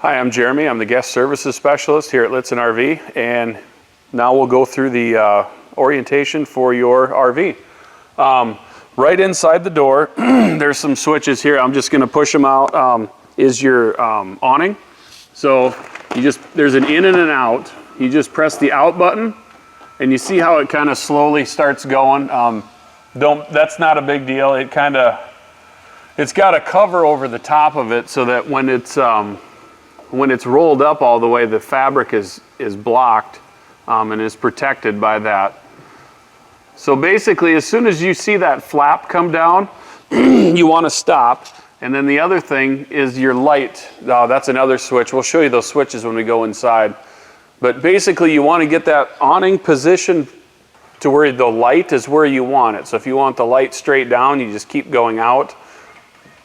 Hi, I'm Jeremy. I'm the guest services specialist here at Lichtsinn RV, and now we'll go through the orientation for your RV. Right inside the door, there's some switches here. I'm just going to push them out. Is your awning. So there's an in and an out. You just press the out button, and you see how it kind of slowly starts going. That's not a big deal. It's got a cover over the top of it so that when it's rolled up all the way, the fabric is blocked and is protected by that. So basically, as soon as you see that flap come down, you want to stop. And then the other thing is your light. That's another switch. We'll show you those switches when we go inside. But basically, you want to get that awning positioned to where the light is where you want it. So if you want the light straight down, you just keep going out,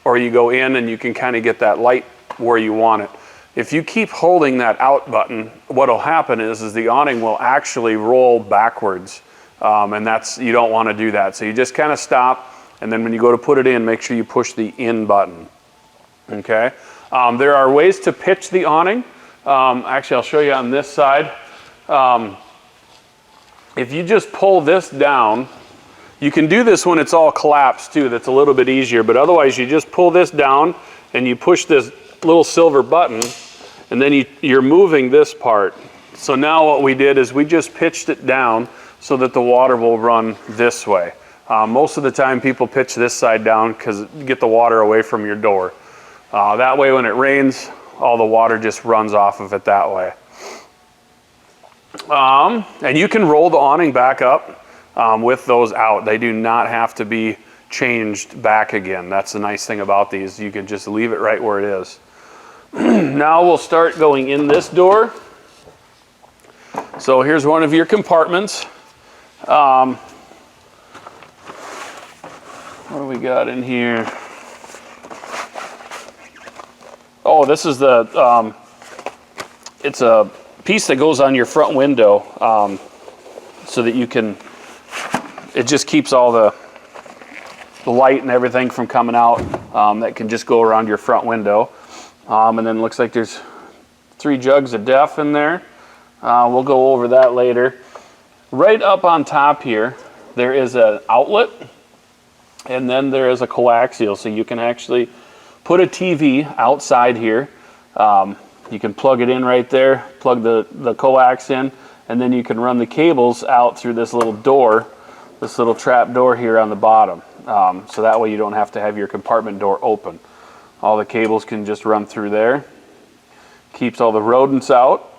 or you go in and you can kind of get that light where you want it. If you keep holding that out button, what will happen is the awning will actually roll backwards, and you don't want to do that. So you just kind of stop, and then when you go to put it in, make sure you push the in button. Okay. There are ways to pitch the awning. Actually, I'll show you on this side. If you just pull this down, you can do this when it's all collapsed too. That's a little bit easier, but otherwise you just pull this down and you push this little silver button, and then you're moving this part. So now what we did is we just pitched it down so that the water will run this way. Most of the time people pitch this side down because you get the water away from your door. That way when it rains, all the water just runs off of it that way. And you can roll the awning back up with those out. They do not have to be changed back again. That's the nice thing about these. You can just leave it right where it is. Now we'll start going in this door. So here's one of your compartments. What do we got in here? Oh, this is it's a piece that goes on your front window, so that it just keeps all the light and everything from coming out. That can just go around your front window. And then it looks like there's 3 jugs of DEF in there. We'll go over that later. Right up on top here, there is an outlet, and then there is a coaxial, so you can actually put a TV outside here. You can plug it in right there, plug the coax in, and then you can run the cables out through this little door, this little trap door here on the bottom. So that way you don't have to have your compartment door open. All the cables can just run through there. Keeps all the rodents out.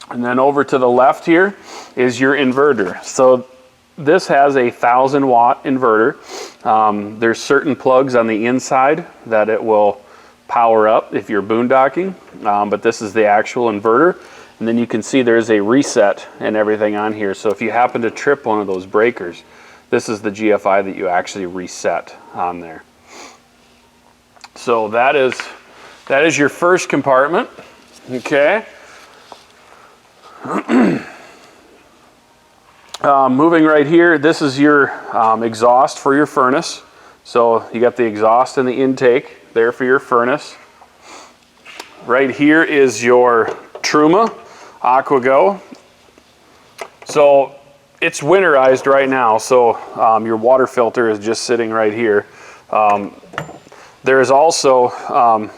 And then over to the left here is your inverter. So this has a 1,000-watt inverter. There's certain plugs on the inside that it will power up if you're boondocking, but this is the actual inverter. And then you can see there's a reset and everything on here. So if you happen to trip one of those breakers, this is the GFI that you actually reset on there. So that is your first compartment. Okay. Moving right here, this is your exhaust for your furnace. So you got the exhaust and the intake there for your furnace. Right here is your Truma AquaGo. So it's winterized right now, so your water filter is just sitting right here. There's also,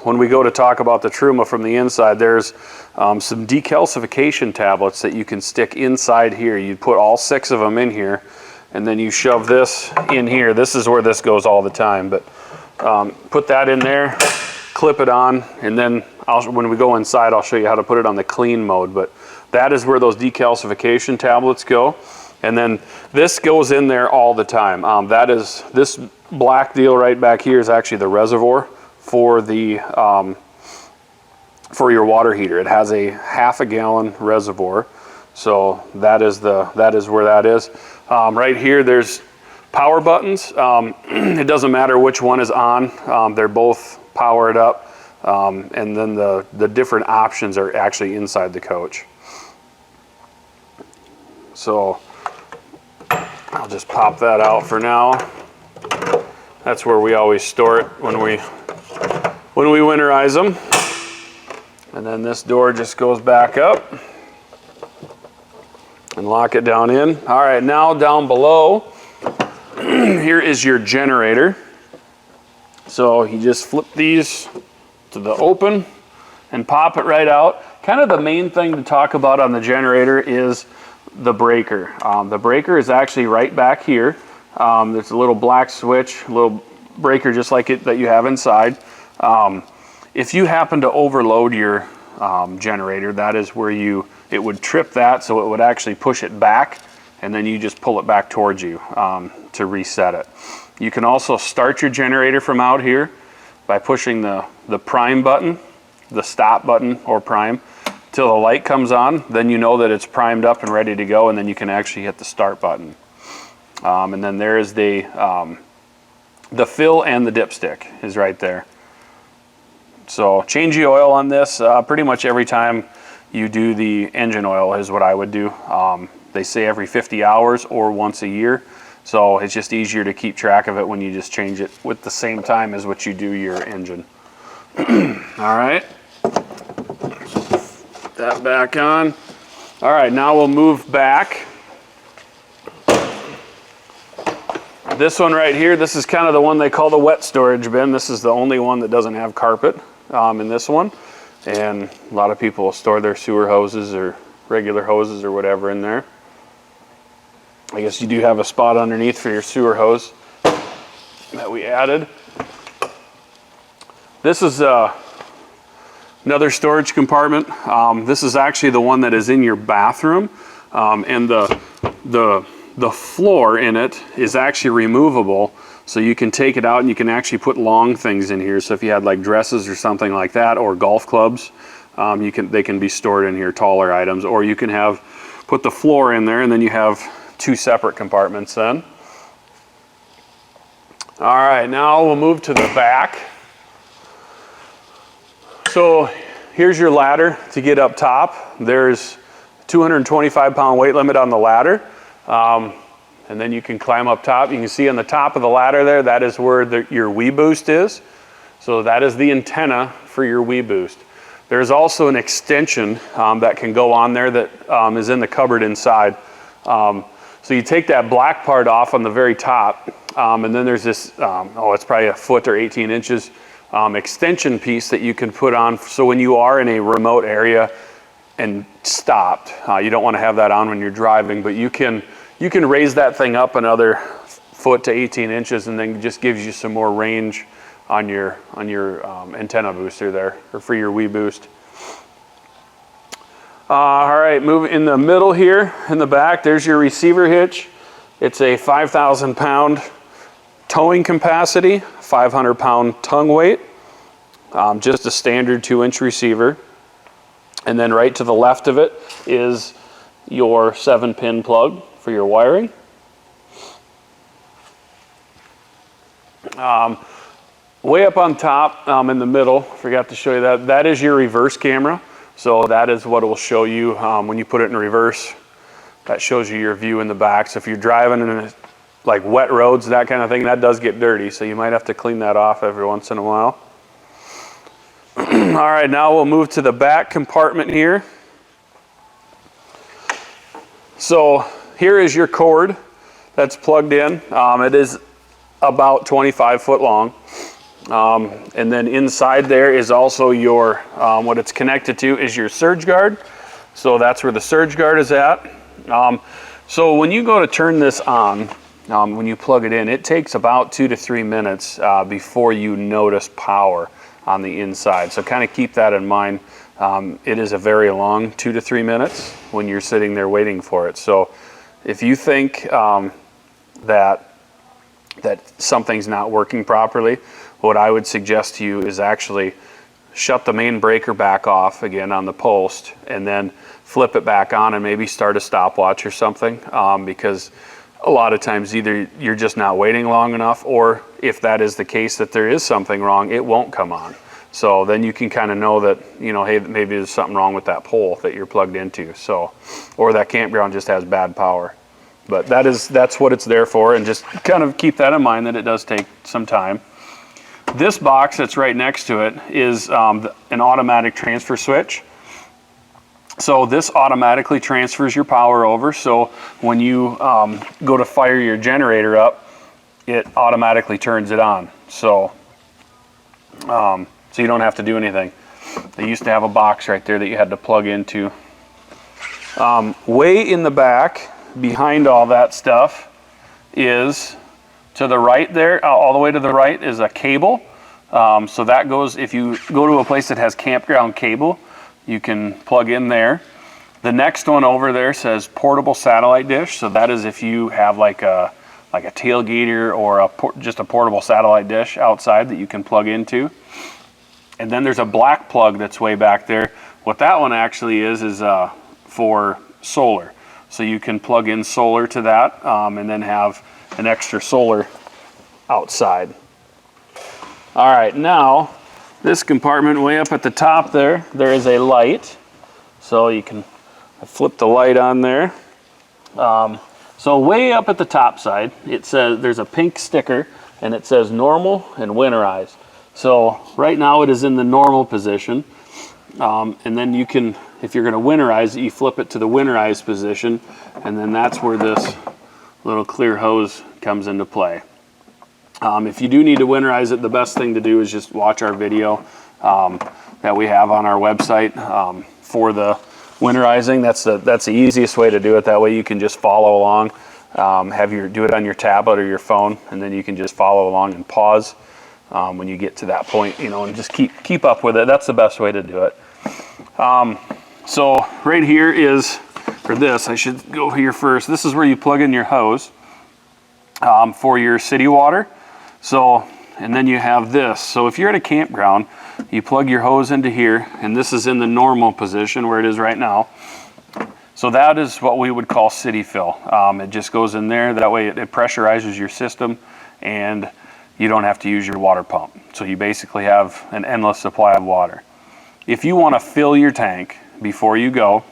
when we go to talk about the Truma from the inside, there's some decalcification tablets that you can stick inside here. You put all 6 of them in here, and then you shove this in here. This is where this goes all the time, but put that in there, clip it on, and then when we go inside, I'll show you how to put it on the clean mode. But that is where those decalcification tablets go. And then this goes in there all the time. This black deal right back here is actually the reservoir for for your water heater. It has a 1/2 gallon reservoir, so that is where that is. Right here, there's power buttons. It doesn't matter which one is on. They're both powered up, and then the different options are actually inside the coach. So I'll just pop that out for now. That's where we always store it when we winterize them. And then this door just goes back up and lock it down in. All right, now down below, here is your generator. So you just flip these to the open and pop it right out. Kind of the main thing to talk about on the generator is the breaker. The breaker is actually right back here. There's a little black switch, a little breaker just like it that you have inside. If you happen to overload your generator, that is where it would trip that, so it would actually push it back, and then you just pull it back towards you to reset it. You can also start your generator from out here by pushing the prime button, the stop button or prime, till the light comes on. Then you know that it's primed up and ready to go, and then you can actually hit the start button. And then there is the fill and the dipstick is right there. So change the oil on this pretty much every time you do the engine oil is what I would do. They say every 50 hours or once a year. So it's just easier to keep track of it when you just change it with the same time as what you do your engine. All right. Put that back on. All right, now we'll move back. This one right here, this is kind of the one they call the wet storage bin. This is the only one that doesn't have carpet in this one. And a lot of people will store their sewer hoses or regular hoses or whatever in there. I guess you do have a spot underneath for your sewer hose that we added. This is another storage compartment. This is actually the one that is in your bathroom, and the floor in it is actually removable, so you can take it out and you can actually put long things in here. So if you had like dresses or something like that, or golf clubs, they can be stored in here, taller items. Or you can put the floor in there, and then you have two separate compartments then. All right, now we'll move to the back. So here's your ladder to get up top. There's 225-pound weight limit on the ladder. And then you can climb up top. You can see on the top of the ladder there, that is where your WeBoost is. So that is the antenna for your WeBoost. There's also an extension that can go on there that is in the cupboard inside. So you take that black part off on the very top, and then there's this, it's probably a foot or 18 inches extension piece that you can put on. So when you are in a remote area and stopped, you don't want to have that on when you're driving, but you can raise that thing up another foot to 18 inches, and then it just gives you some more range on your antenna booster there, or for your WeBoost. All right, move in the middle here in the back. There's your receiver hitch. It's a 5,000-pound towing capacity, 500-pound tongue weight, just a standard 2-inch receiver. And then right to the left of it is your 7-pin plug for your wiring. Way up on top in the middle, forgot to show you that is your reverse camera. So that is what it will show you when you put it in reverse. That shows you your view in the back. So if you're driving in like wet roads, that kind of thing, that does get dirty. So you might have to clean that off every once in a while. All right, now we'll move to the back compartment here. So here is your cord that's plugged in. It is about 25 foot long. And then inside there is also your, what it's connected to is your surge guard. So that's where the surge guard is at. So when you go to turn this on, when you plug it in, it takes about 2 to 3 minutes before you notice power on the inside. So kind of keep that in mind. It is a very long 2 to 3 minutes when you're sitting there waiting for it. So if you think that something's not working properly, what I would suggest to you is actually shut the main breaker back off again on the post, and then flip it back on and maybe start a stopwatch or something, because a lot of times either you're just not waiting long enough, or if that is the case that there is something wrong, it won't come on. So then you can kind of know that, you know, hey, maybe there's something wrong with that pole that you're plugged into. So, or that campground just has bad power. But that's what it's there for, and just kind of keep that in mind that it does take some time. This box that's right next to it is an automatic transfer switch. So this automatically transfers your power over. So when you go to fire your generator up, it automatically turns it on. So you don't have to do anything. They used to have a box right there that you had to plug into. Way in the back, behind all that stuff, is to the right there, all the way to the right is a cable. So that goes, if you go to a place that has campground cable, you can plug in there. The next one over there says portable satellite dish. So that is if you have like a tailgater or just a portable satellite dish outside that you can plug into. And then there's a black plug that's way back there. What that one actually is for solar. So you can plug in solar to that and then have an extra solar outside. All right, now this compartment way up at the top there is a light. So you can flip the light on there. So way up at the top side, it says there's a pink sticker and it says normal and winterized. So right now it is in the normal position. And then you can, if you're going to winterize it, you flip it to the winterized position, and then that's where this little clear hose comes into play. If you do need to winterize it, the best thing to do is just watch our video that we have on our website for the winterizing. That's the easiest way to do it. That way you can just follow along, do it on your tablet or your phone, and then you can just follow along and pause when you get to that point, and just keep up with it. That's the best way to do it. So right here is, for this, I should go here first. This is where you plug in your hose for your city water. So, and then you have this. So if you're at a campground, you plug your hose into here, and this is in the normal position where it is right now. So that is what we would call city fill. It just goes in there. That way it pressurizes your system, and you don't have to use your water pump. So you basically have an endless supply of water. If you want to fill your tank before you go,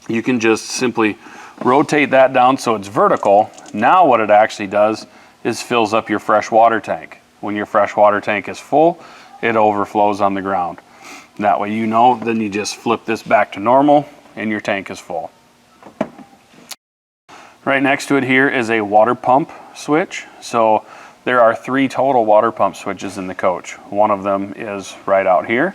you can just simply rotate that down so it's vertical. Now what it actually does is fills up your fresh water tank. When your fresh water tank is full, it overflows on the ground. That way then you just flip this back to normal and your tank is full. Right next to it here is a water pump switch. So there are 3 total water pump switches in the coach. One of them is right out here.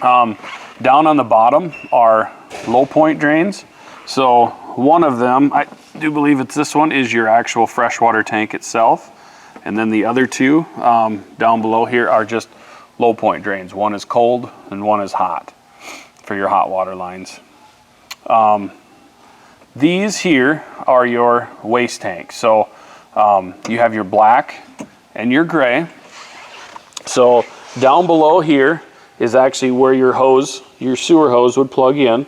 Down on the bottom are low point drains. So one of them, I do believe it's this one, is your actual freshwater tank itself. And then the other 2 down below here are just low point drains. One is cold and one is hot for your hot water lines. These here are your waste tanks. So you have your black and your gray. So down below here is actually where your sewer hose would plug in.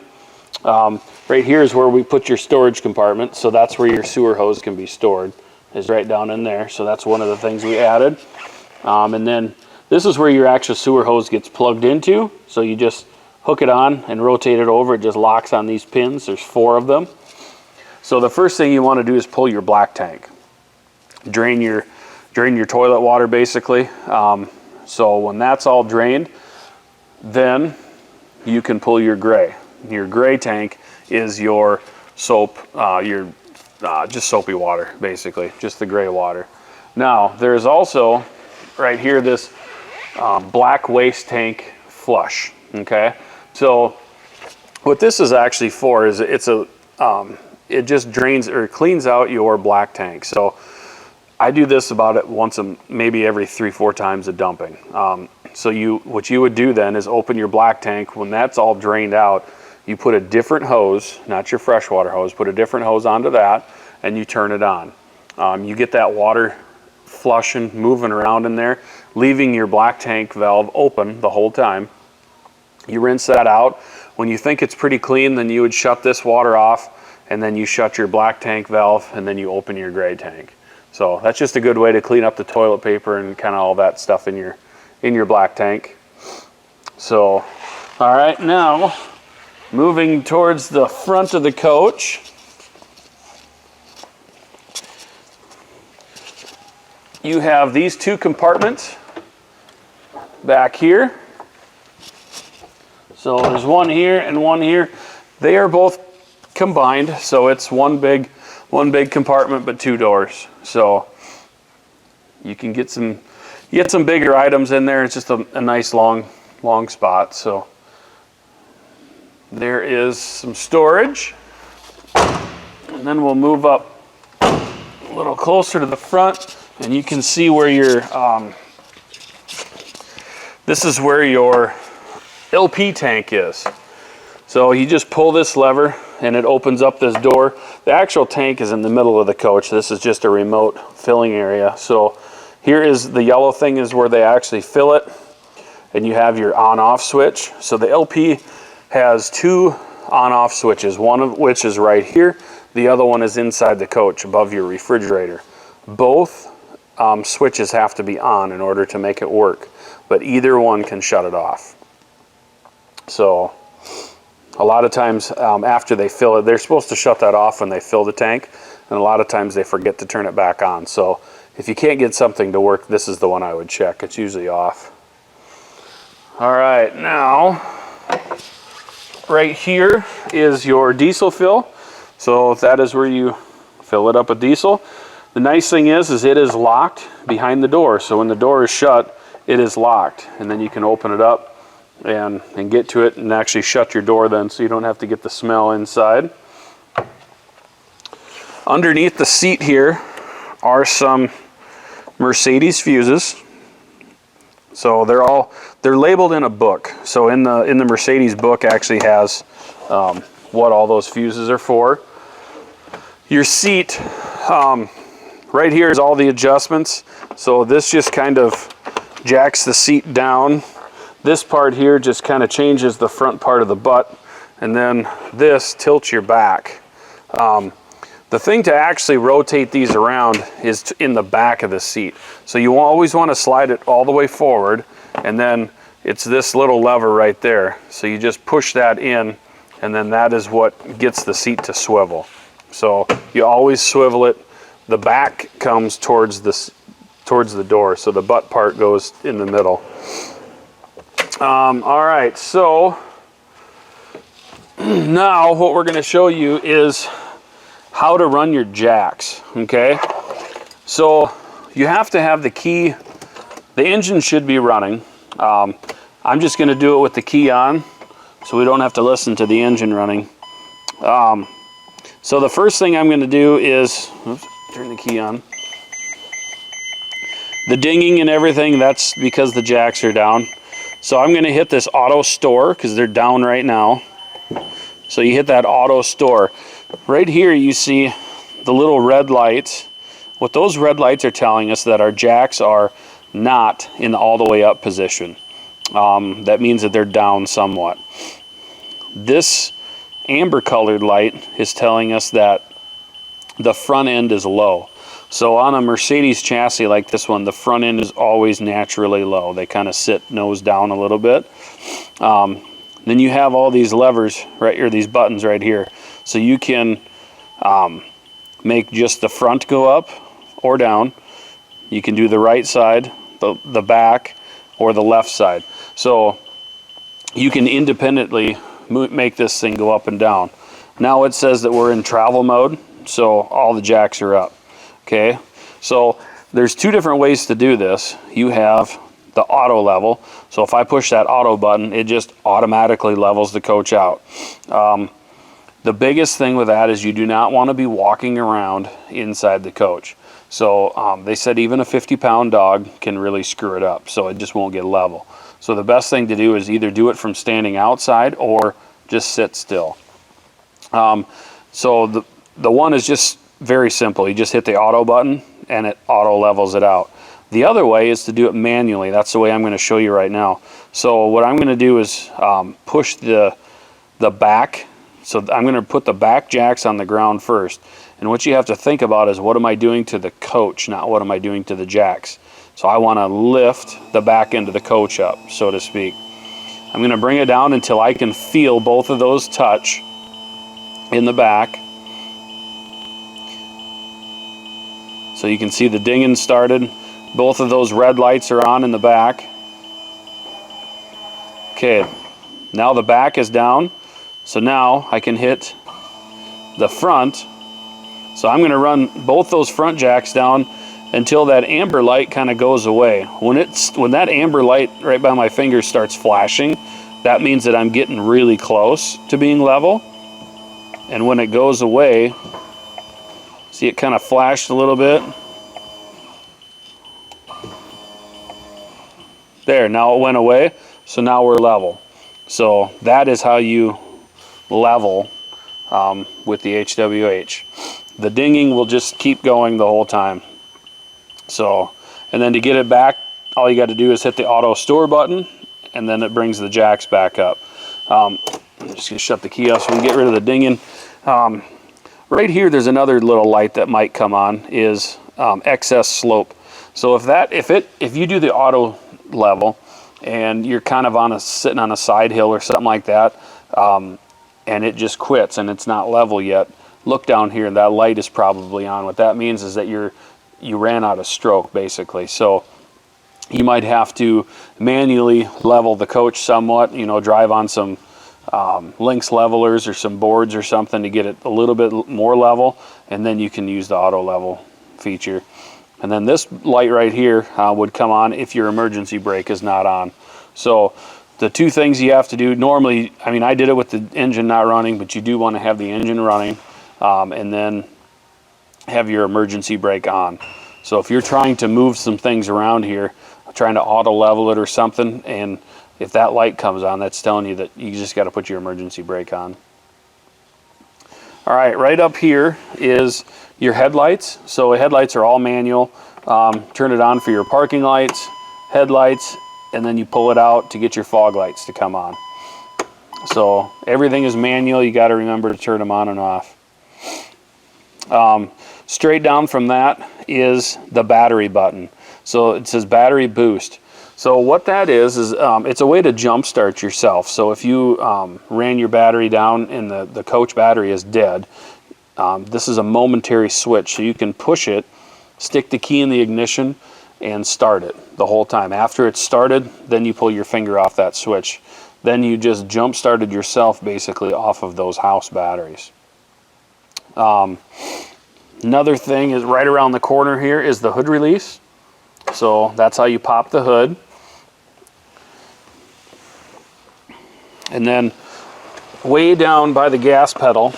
Right here is where we put your storage compartment. So that's where your sewer hose can be stored, is right down in there. So that's one of the things we added. And then this is where your actual sewer hose gets plugged into. So you just hook it on and rotate it over. It just locks on these pins. There's 4 of them. So the first thing you want to do is pull your black tank. Drain your toilet water basically. So when that's all drained, then you can pull your gray. Your gray tank is your soap, just soapy water, basically, just the gray water. Now, there's also right here this black waste tank flush. Okay, so what this is actually for is it just drains or cleans out your black tank. So I do this about maybe every 3-4 times a dumping. So what you would do then is open your black tank. When that's all drained out, you put a different hose, not your freshwater hose, put a different hose onto that, and you turn it on. You get that water flushing, moving around in there, leaving your black tank valve open the whole time. You rinse that out. When you think it's pretty clean, then you would shut this water off, and then you shut your black tank valve, and then you open your gray tank. So that's just a good way to clean up the toilet paper and kind of all that stuff in your black tank. So, all right, now moving towards the front of the coach. You have these 2 compartments back here. So there's one here and one here. They are both combined, so it's one big compartment but 2 doors. So you can get some bigger items in there. It's just a nice long spot. So there is some storage. And then we'll move up a little closer to the front, and you can see where your this is where your LP tank is. So you just pull this lever and it opens up this door. The actual tank is in the middle of the coach. This is just a remote filling area. So here is the yellow thing is where they actually fill it, and you have your on-off switch. So the LP has 2 on-off switches, one of which is right here. The other one is inside the coach above your refrigerator. Both switches have to be on in order to make it work, but either one can shut it off. So a lot of times after they fill it, they're supposed to shut that off when they fill the tank, and a lot of times they forget to turn it back on. So if you can't get something to work, this is the one I would check. It's usually off. All right, now right here is your diesel fill. So that is where you fill it up with diesel. The nice thing is it is locked behind the door. So when the door is shut, it is locked, and then you can open it up and get to it and actually shut your door then, so you don't have to get the smell inside. Underneath the seat here are some Mercedes fuses. So they're labeled in a book. So in the Mercedes book actually has what all those fuses are for. Your seat right here is all the adjustments. So this just kind of jacks the seat down. This part here just kind of changes the front part of the butt, and then this tilts your back. The thing to actually rotate these around is in the back of the seat. So you always want to slide it all the way forward, and then it's this little lever right there. So you just push that in, and then that is what gets the seat to swivel. So you always swivel it. The back comes towards the door, so the butt part goes in the middle. All right, so now what we're going to show you is how to run your jacks. Okay, so you have to have the key. The engine should be running. I'm just going to do it with the key on, so we don't have to listen to the engine running. So the first thing I'm going to do is turn the key on. The dinging and everything, that's because the jacks are down. So I'm going to hit this auto store because they're down right now. So you hit that auto store. Right here you see the little red lights. What those red lights are telling us that our jacks are not in the all the way up position. That means that they're down somewhat. This amber colored light is telling us that the front end is low. So on a Mercedes chassis like this one, the front end is always naturally low. They kind of sit nose down a little bit. Then you have all these levers right here, these buttons right here. So you can make just the front go up or down. You can do the right side, the back, or the left side. So you can independently make this thing go up and down. Now it says that we're in travel mode, so all the jacks are up. Okay, so there's 2 different ways to do this. You have the auto level. So if I push that auto button, it just automatically levels the coach out. The biggest thing with that is you do not want to be walking around inside the coach. So they said even a 50-pound dog can really screw it up, so it just won't get level. So the best thing to do is either do it from standing outside or just sit still. So the one is just very simple. You just hit the auto button and it auto levels it out. The other way is to do it manually. That's the way I'm going to show you right now. So what I'm going to do is push the back. So I'm going to put the back jacks on the ground first. And what you have to think about is, what am I doing to the coach, not what am I doing to the jacks. So I want to lift the back end of the coach up, so to speak. I'm going to bring it down until I can feel both of those touch in the back. So you can see the dinging started. Both of those red lights are on in the back. Okay, now the back is down, so now I can hit the front. So I'm going to run both those front jacks down until that amber light kind of goes away. When that amber light right by my finger starts flashing, that means that I'm getting really close to being level. And when it goes away, see it kind of flashed a little bit. There, now it went away, so now we're level. So that is how you level with the HWH. The dinging will just keep going the whole time. So, and then to get it back, all you got to do is hit the auto store button, and then it brings the jacks back up. I'm just going to shut the key off so we can get rid of the dinging. Right here, there's another little light that might come on, is excess slope. So if you do the auto level and you're kind of sitting on a side hill or something like that, and it just quits and it's not level yet, look down here, that light is probably on. What that means is that you ran out of stroke, basically. So you might have to manually level the coach somewhat, drive on some links levelers or some boards or something to get it a little bit more level, and then you can use the auto level feature. And then this light right here would come on if your emergency brake is not on. So the two things you have to do normally, I did it with the engine not running, but you do want to have the engine running and then have your emergency brake on. So if you're trying to move some things around here, trying to auto level it or something, and if that light comes on, that's telling you that you just got to put your emergency brake on. All right, right up here is your headlights. So headlights are all manual. Turn it on for your parking lights, headlights, and then you pull it out to get your fog lights to come on. So everything is manual. You got to remember to turn them on and off. Straight down from that is the battery button. So it says battery boost. So what that is it's a way to jump start yourself. So if you ran your battery down and the coach battery is dead, this is a momentary switch. So you can push it, stick the key in the ignition, and start it the whole time. After it's started, then you pull your finger off that switch. Then you just jump started yourself basically off of those house batteries. Another thing is right around the corner here is the hood release. So that's how you pop the hood. And then way down by the gas pedal,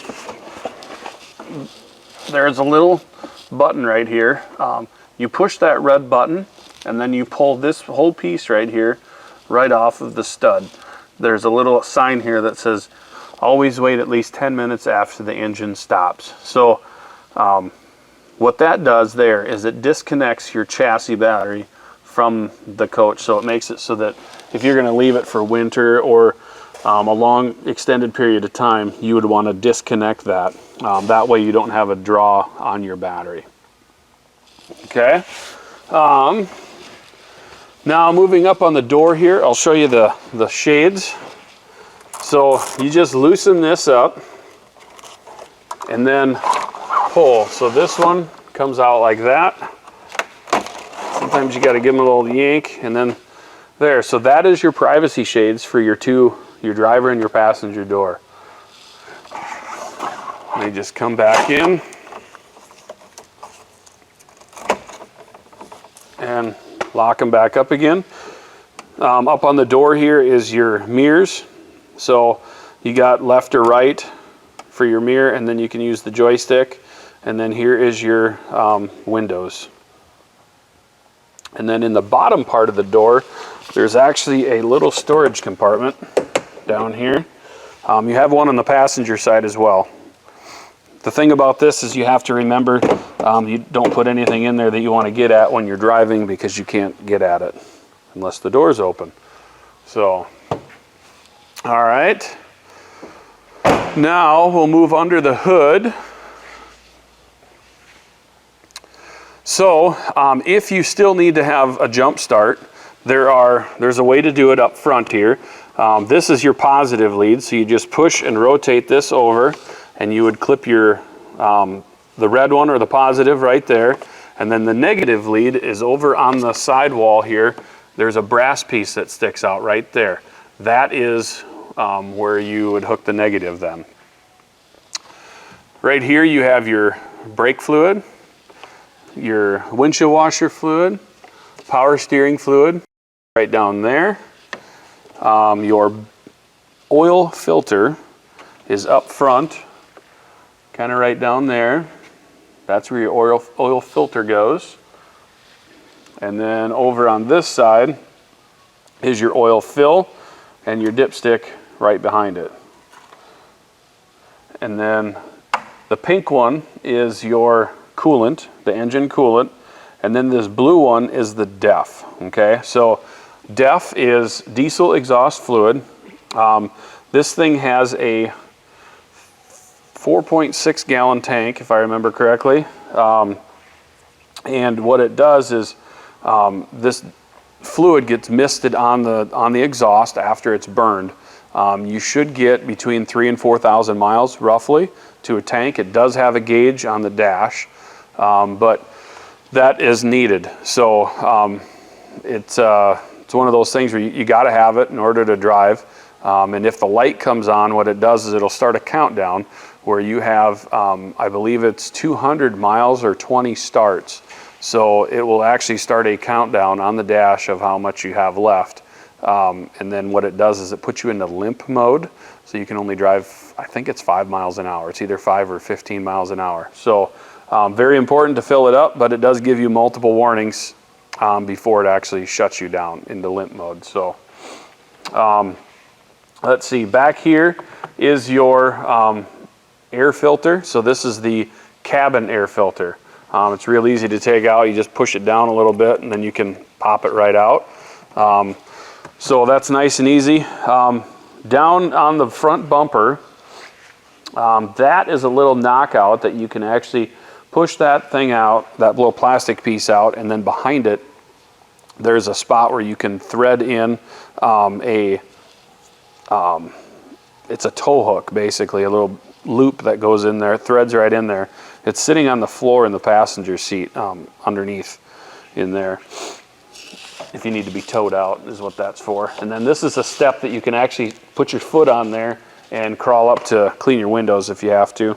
there's a little button right here. You push that red button and then you pull this whole piece right here right off of the stud. There's a little sign here that says always wait at least 10 minutes after the engine stops. So what that does there is it disconnects your chassis battery from the coach. So it makes it so that if you're going to leave it for winter or a long extended period of time, you would want to disconnect that. That way you don't have a draw on your battery. Okay. Now moving up on the door here, I'll show you the shades. So you just loosen this up and then pull. So this one comes out like that. Sometimes you got to give them a little yank, and then there. So that is your privacy shades for your driver and your passenger door. They just come back in and lock them back up again. Up on the door here is your mirrors. So you got left or right for your mirror, and then you can use the joystick. And then here is your windows. And then in the bottom part of the door, there's actually a little storage compartment down here. You have one on the passenger side as well. The thing about this is you have to remember you don't put anything in there that you want to get at when you're driving, because you can't get at it unless the door's open. So, all right. Now we'll move under the hood. So if you still need to have a jump start, there's a way to do it up front here. This is your positive lead, so you just push and rotate this over, and you would clip your the red one or the positive right there, and then the negative lead is over on the sidewall here. There's a brass piece that sticks out right there. that is where you would hook the negative then. Right here you have your brake fluid, your windshield washer fluid, power steering fluid right down there. Your oil filter is up front, kind of right down there. That's where your oil filter goes. And then over on this side is your oil fill and your dipstick right behind it. And then the pink one is your coolant, the engine coolant, and then this blue one is the DEF. Okay, so DEF is diesel exhaust fluid. This thing has a 4.6 gallon tank, if I remember correctly. And what it does is this fluid gets misted on the exhaust after it's burned. You should get between 3,000 and 4,000 miles roughly to a tank. It does have a gauge on the dash, but that is needed. So it's one of those things where you got to have it in order to drive. And if the light comes on, what it does is it'll start a countdown where you have, I believe it's 200 miles or 20 starts. So it will actually start a countdown on the dash of how much you have left. And then what it does is it puts you into limp mode. So you can only drive, I think it's 5 miles an hour. It's either 5 or 15 miles an hour. So very important to fill it up, but it does give you multiple warnings before it actually shuts you down into limp mode. So let's see, back here is your air filter. So this is the cabin air filter. It's real easy to take out. You just push it down a little bit and then you can pop it right out. So that's nice and easy. Down on the front bumper, that is a little knockout that you can actually push that thing out, that little plastic piece out, and then behind it there's a spot where you can thread in it's a tow hook, basically, a little loop that goes in there, threads right in there. It's sitting on the floor in the passenger seat underneath in there. If you need to be towed out is what that's for. And then this is a step that you can actually put your foot on there and crawl up to clean your windows if you have to.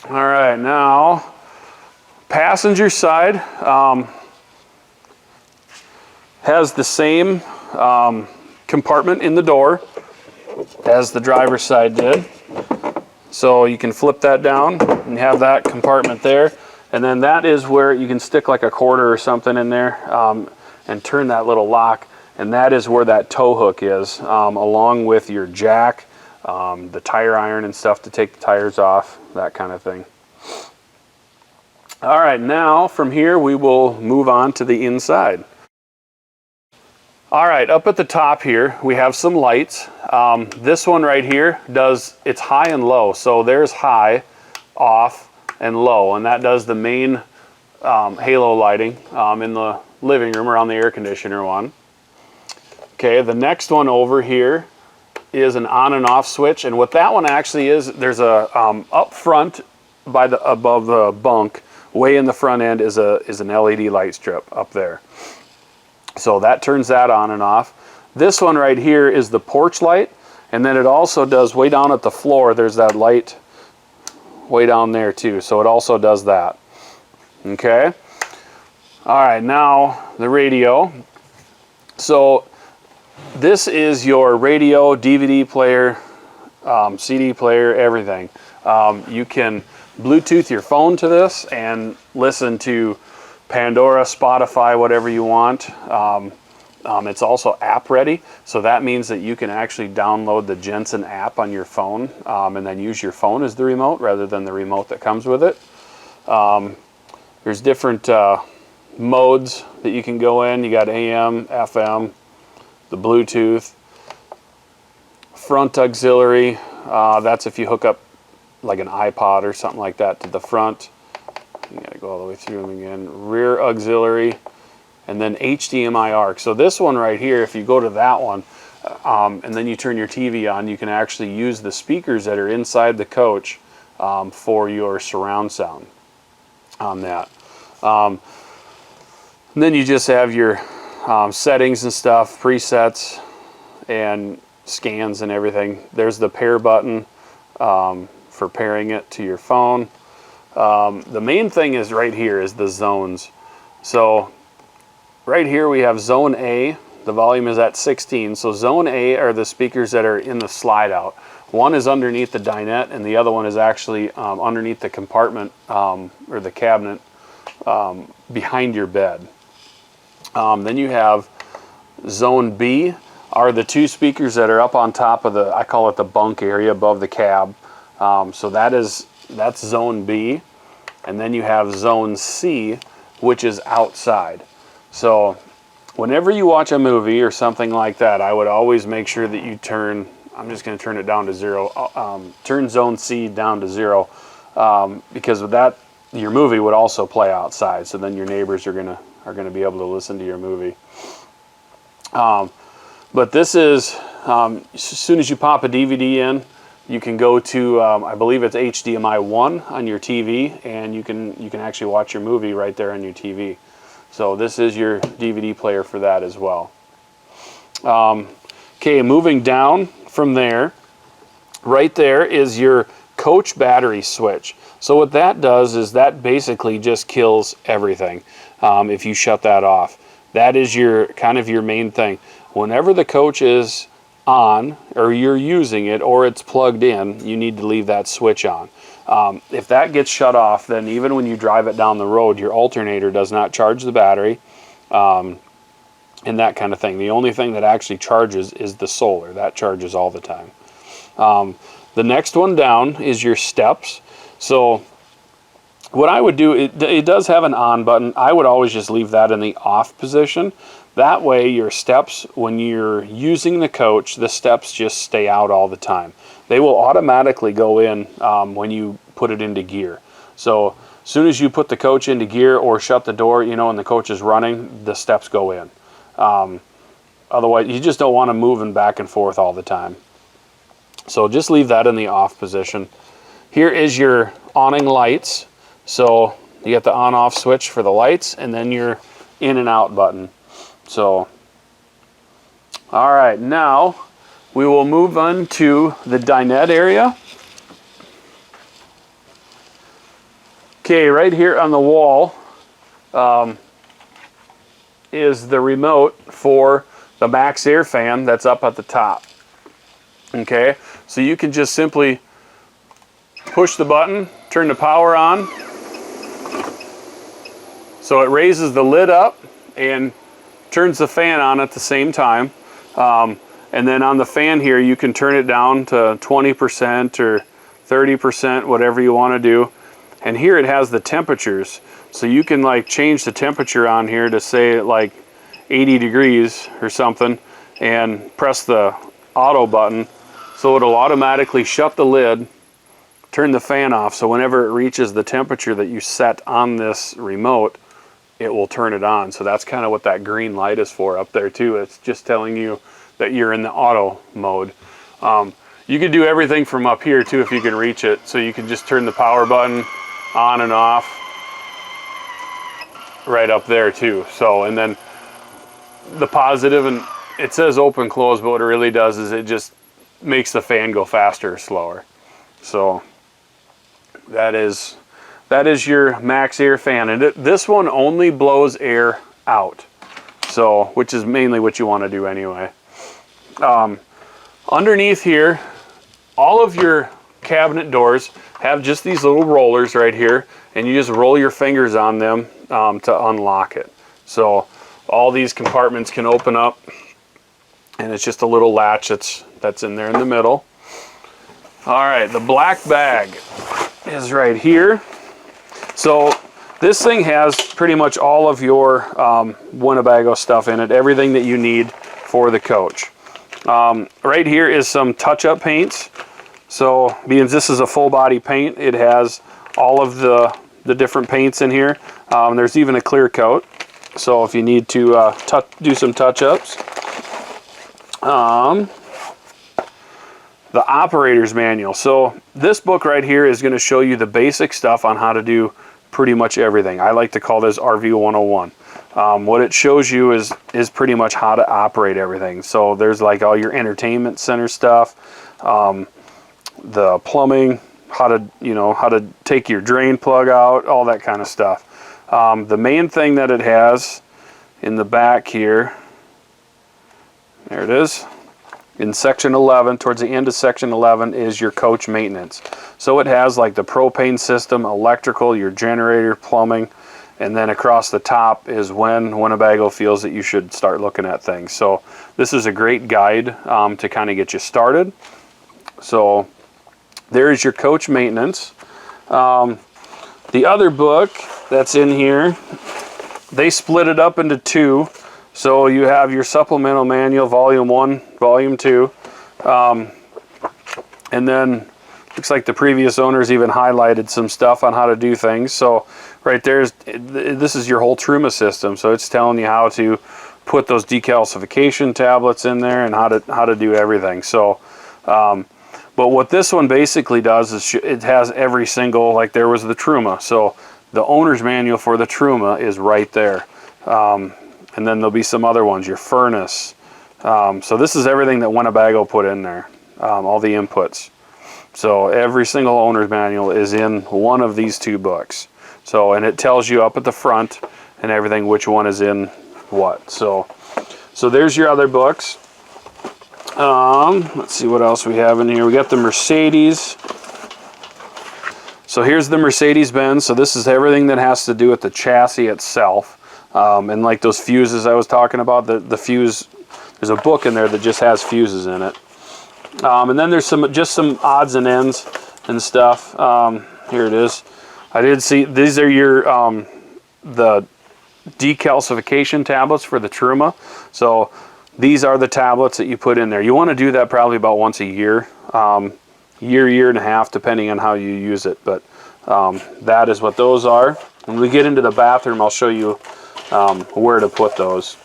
All right, now passenger side has the same compartment in the door as the driver's side did. So you can flip that down and have that compartment there. And then that is where you can stick like a quarter or something in there and turn that little lock. And that is where that tow hook is, along with your jack, the tire iron and stuff to take the tires off, that kind of thing. All right, now from here we will move on to the inside. All right, up at the top here we have some lights. This one right here it's high and low. So there's high, off, and low, and that does the main halo lighting in the living room or on the air conditioner one. Okay, the next one over here is an on and off switch, and what that one actually is, there's a up front above the bunk, way in the front end is an LED light strip up there. So that turns that on and off. This one right here is the porch light, and then it also does way down at the floor, there's that light way down there too, so it also does that. Okay, all right, now the radio. So this is your radio, DVD player, CD player, everything. You can Bluetooth your phone to this and listen to Pandora, Spotify, whatever you want. It's also app ready, so that means that you can actually download the Jensen app on your phone and then use your phone as the remote rather than the remote that comes with it. There's different modes that you can go in. You got AM, FM, the Bluetooth, front auxiliary. That's if you hook up like an iPod or something like that to the front. You gotta go all the way through them again. Rear auxiliary, and then HDMI ARC. So this one right here, if you go to that one, and then you turn your TV on, you can actually use the speakers that are inside the coach for your surround sound on that. And then you just have your settings and stuff, presets and scans and everything. There's the pair button for pairing it to your phone. The main thing is right here is the zones. So right here we have zone A. The volume is at 16. So zone A are the speakers that are in the slide out. One is underneath the dinette and the other one is actually underneath the compartment or the cabinet behind your bed. Then you have zone B are the two speakers that are up on top of the, I call it the bunk area above the cab. So that's zone B. And then you have zone C, which is outside. So whenever you watch a movie or something like that, I would always make sure that you turn, I'm just going to turn it down to 0, turn zone C down to 0, because with that, your movie would also play outside. So then your neighbors are gonna be able to listen to your movie. But this is, as soon as you pop a DVD in, you can go to, I believe it's HDMI 1 on your TV, and you can actually watch your movie right there on your TV. So this is your DVD player for that as well. Okay, moving down from there, right there is your coach battery switch. So what that does is that basically just kills everything if you shut that off. That is your kind of your main thing. Whenever the coach is on or you're using it or it's plugged in, you need to leave that switch on. If that gets shut off, then even when you drive it down the road, your alternator does not charge the battery and that kind of thing. The only thing that actually charges is the solar. That charges all the time. The next one down is your steps. So what I would do, it does have an on button. I would always just leave that in the off position. That way your steps, when you're using the coach, the steps just stay out all the time. They will automatically go in when you put it into gear. So as soon as you put the coach into gear or shut the door, you know, and the coach is running, the steps go in. Otherwise, you just don't want them moving back and forth all the time. So just leave that in the off position. Here is your awning lights. So you get the on-off switch for the lights and then your in and out button. So, all right, now we will move on to the dinette area. Okay, right here on the wall is the remote for the Max Air fan that's up at the top. Okay, so you can just simply push the button, turn the power on. So it raises the lid up and turns the fan on at the same time. And then on the fan here, you can turn it down to 20% or 30%, whatever you want to do. And here it has the temperatures. So you can like change the temperature on here to say like 80 degrees or something and press the auto button. So it'll automatically shut the lid, turn the fan off. So whenever it reaches the temperature that you set on this remote, it will turn it on. So that's kind of what that green light is for up there too. It's just telling you that you're in the auto mode. You can do everything from up here too if you can reach it. So you can just turn the power button on and off right up there too. So, and then the positive, and it says open close, but what it really does is it just makes the fan go faster or slower. So that is your Max Air fan, and this one only blows air out, so which is mainly what you want to do anyway. Underneath here, all of your cabinet doors have just these little rollers right here, and you just roll your fingers on them to unlock it. So all these compartments can open up, and it's just a little latch that's in there in the middle. All right, the black bag is right here. So this thing has pretty much all of your Winnebago stuff in it, everything that you need for the coach. Right here is some touch-up paints. So because this is a full body paint, it has all of the different paints in here. There's even a clear coat. So if you need to do some touch-ups. The operator's manual. So this book right here is going to show you the basic stuff on how to do pretty much everything. I like to call this RV 101. What it shows you is pretty much how to operate everything. So there's like all your entertainment center stuff, the plumbing, how to take your drain plug out, all that kind of stuff. The main thing that it has in the back here, there it is, in section 11, towards the end of section 11, is your coach maintenance. So it has like the propane system, electrical, your generator, plumbing, and then across the top is when Winnebago feels that you should start looking at things. So this is a great guide to kind of get you started. So there's your coach maintenance. The other book that's in here, they split it up into two. So you have your supplemental manual, volume 1, volume 2, and then looks like the previous owners even highlighted some stuff on how to do things. So right there, this is your whole Truma system. So it's telling you how to put those decalcification tablets in there and how to do everything. So, but what this one basically does is it has every single, like there was the Truma. So the owner's manual for the Truma is right there. And then there'll be some other ones, your furnace. So this is everything that Winnebago put in there, all the inputs. So every single owner's manual is in one of these two books. So, and it tells you up at the front and everything which one is in what. So there's your other books. Let's see what else we have in here. We got the Mercedes. So here's the Mercedes-Benz. So this is everything that has to do with the chassis itself. And like those fuses I was talking about, the fuse, there's a book in there that just has fuses in it. And then there's just some odds and ends and stuff. Here it is. I did see, these are your, the decalcification tablets for the Truma. So these are the tablets that you put in there. You want to do that probably about once a year, year and a half, depending on how you use it. But that is what those are. When we get into the bathroom, I'll show you where to put those.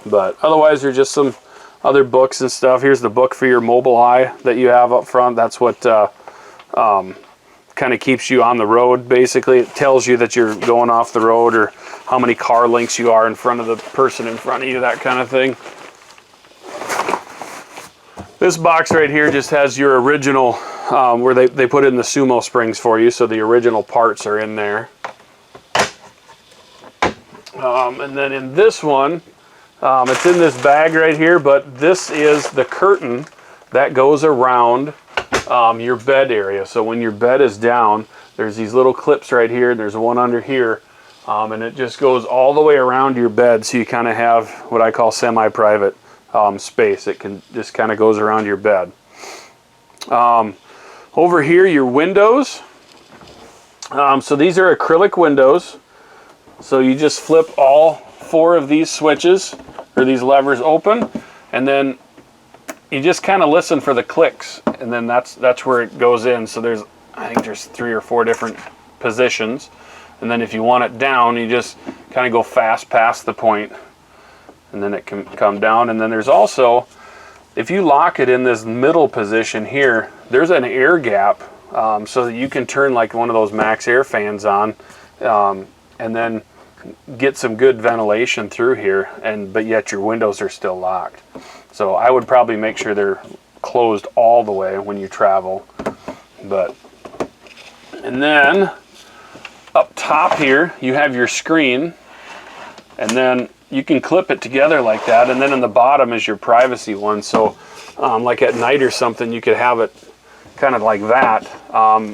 But otherwise, there's just some other books and stuff. Here's the book for your Mobileye that you have up front. That's what kind of keeps you on the road, basically. It tells you that you're going off the road or how many car lengths you are in front of the person in front of you, that kind of thing. This box right here just has your original, where they put in the sumo springs for you, so the original parts are in there. And then in this one, it's in this bag right here, but this is the curtain that goes around your bed area. So when your bed is down, there's these little clips right here, and there's one under here, and it just goes all the way around your bed, so you kind of have what I call semi-private space. It can just kind of goes around your bed. Over here, your windows. So these are acrylic windows. So you just flip all 4 of these switches, or these levers, open, and then you just kind of listen for the clicks, and then that's where it goes in. So there's, I think there's 3 or 4 different positions, and then if you want it down, you just kind of go fast past the point, and then it can come down. And then there's also, if you lock it in this middle position here, there's an air gap, so that you can turn like one of those max air fans on, and then get some good ventilation through here, but yet your windows are still locked. So I would probably make sure they're closed all the way when you travel. And then up top here, you have your screen, and then you can clip it together like that, and then in the bottom is your privacy one. So like at night or something, you could have it kind of like that.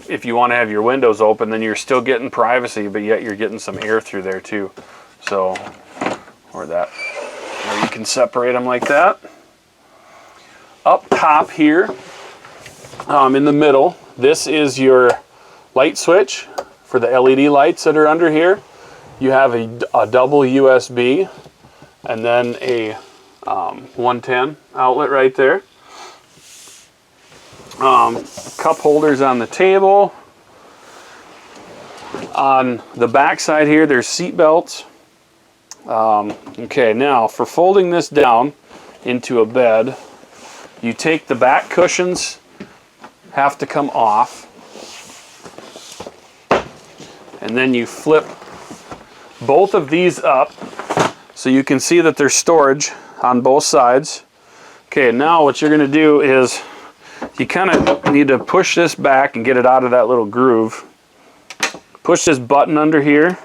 If you want to have your windows open, then you're still getting privacy, but yet you're getting some air through there too. So, or you can separate them like that. Up top here, in the middle, this is your light switch for the LED lights that are under here. You have a double USB, and then a 110 outlet right there. Cup holders on the table. On the back side here, there's seat belts. Okay, now for folding this down into a bed, you take the back cushions, have to come off, and then you flip both of these up so you can see that there's storage on both sides. Okay, now what you're going to do is you kind of need to push this back and get it out of that little groove. Push this button under here,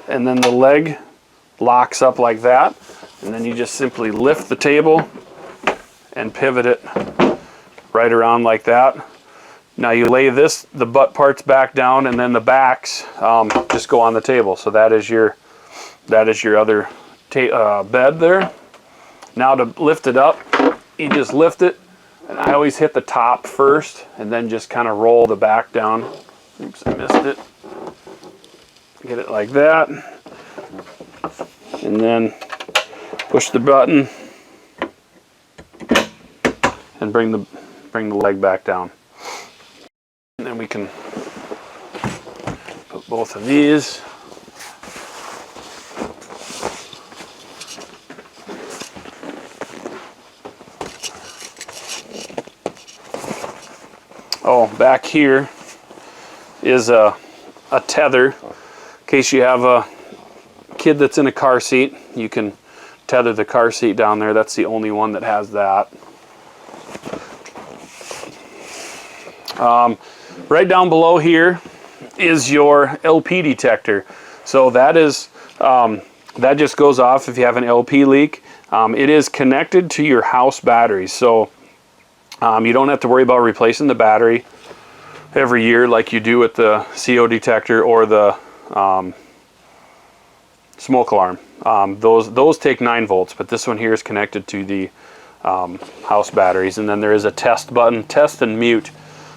and then the leg locks up like that. And then you just simply lift the table and pivot it right around like that. Now you lay the butt parts back down, and then the backs just go on the table. So that is your other bed there. Now to lift it up, you just lift it, and I always hit the top first, and then just kind of roll the back down. Oops, I missed it. Get it like that, and then push the button and bring the leg back down. And then we can put both of these. Oh, back here is a tether. In case you have a kid that's in a car seat, you can tether the car seat down there. That's the only one that has that. Right down below here is your LP detector. So that is that just goes off if you have an LP leak. It is connected to your house battery, so you don't have to worry about replacing the battery every year like you do with the CO detector or the smoke alarm. Those take 9 volts, but this one here is connected to the house batteries. And then there is a test button, test and mute.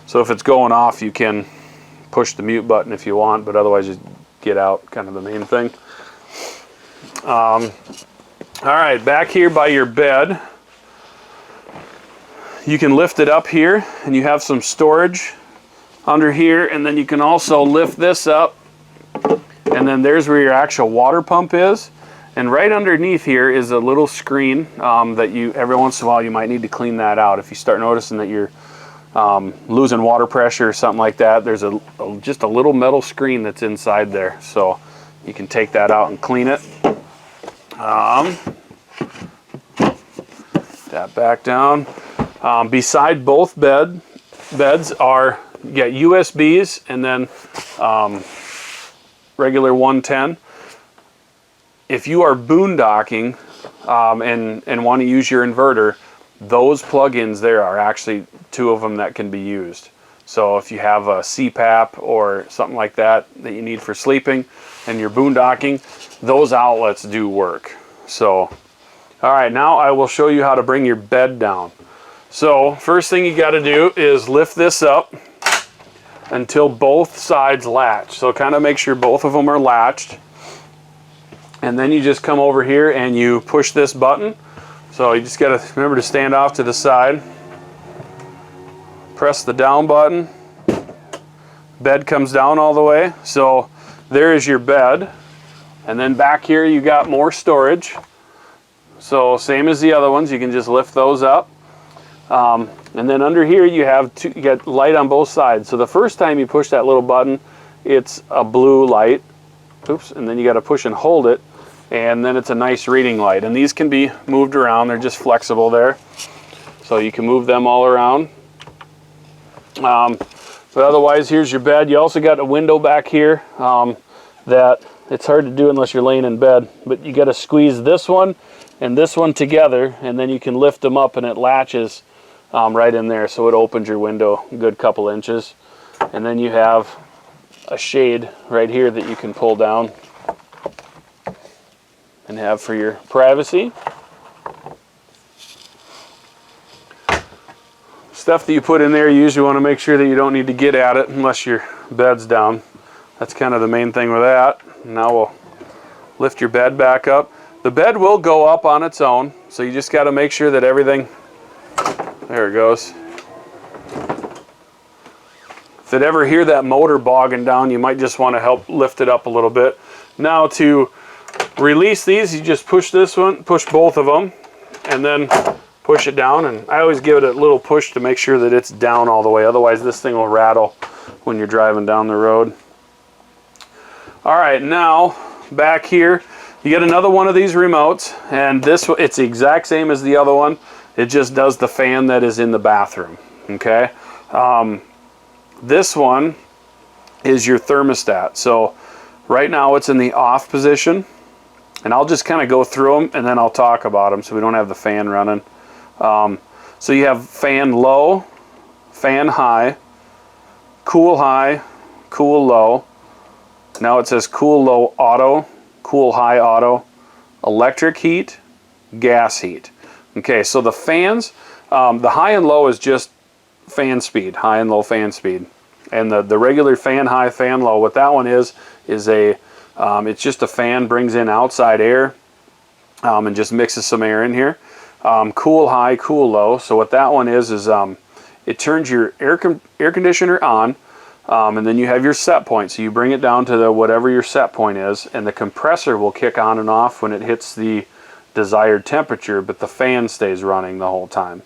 So if it's going off, you can push the mute button if you want, but otherwise just get out, kind of the main thing. All right, back here by your bed, you can lift it up here, and you have some storage under here, and then you can also lift this up, and then there's where your actual water pump is. And right underneath here is a little screen that you, every once in a while, you might need to clean that out. If you start noticing that you're losing water pressure or something like that, there's just a little metal screen that's inside there. So you can take that out and clean it. That back down. Beside both beds are, you got USBs and then regular 110. If you are boondocking and want to use your inverter, those plug-ins there are actually 2 of them that can be used. So if you have a CPAP or something like that that you need for sleeping and you're boondocking, those outlets do work. So, all right, now I will show you how to bring your bed down. So first thing you got to do is lift this up until both sides latch. So kind of make sure both of them are latched. And then you just come over here and you push this button. So you just got to remember to stand off to the side. Press the down button. Bed comes down all the way. So there is your bed. And then back here you got more storage. So same as the other ones, you can just lift those up. And then under here you got light on both sides. So the first time you push that little button, it's a blue light. Oops, and then you got to push and hold it, and then it's a nice reading light. And these can be moved around, they're just flexible there. So you can move them all around. But otherwise, here's your bed. You also got a window back here that it's hard to do unless you're laying in bed, but you got to squeeze this one and this one together, and then you can lift them up and it latches right in there, so it opens your window a good couple inches. And then you have a shade right here that you can pull down and have for your privacy. Stuff that you put in there, you usually want to make sure that you don't need to get at it unless your bed's down. That's kind of the main thing with that. Now we'll lift your bed back up. The bed will go up on its own, so you just got to make sure that everything, there it goes. If it ever hear that motor bogging down, you might just want to help lift it up a little bit. Now to release these, you just push this one, push both of them, and then push it down. And I always give it a little push to make sure that it's down all the way. Otherwise this thing will rattle when you're driving down the road. All right, now back here, you get another one of these remotes, and it's the exact same as the other one. It just does the fan that is in the bathroom, okay? This one is your thermostat. So right now it's in the off position, and I'll just kind of go through them and then I'll talk about them so we don't have the fan running. So you have fan low, fan high, cool low. Now it says cool low auto, cool high auto, electric heat, gas heat. Okay, so the fans, the high and low is just fan speed, high and low fan speed. And the regular fan high, fan low, what that one is it's just a fan, brings in outside air and just mixes some air in here. Cool high, cool low. So what that one is it turns your air conditioner on, and then you have your set point. So you bring it down to whatever your set point is, and the compressor will kick on and off when it hits the desired temperature, but the fan stays running the whole time.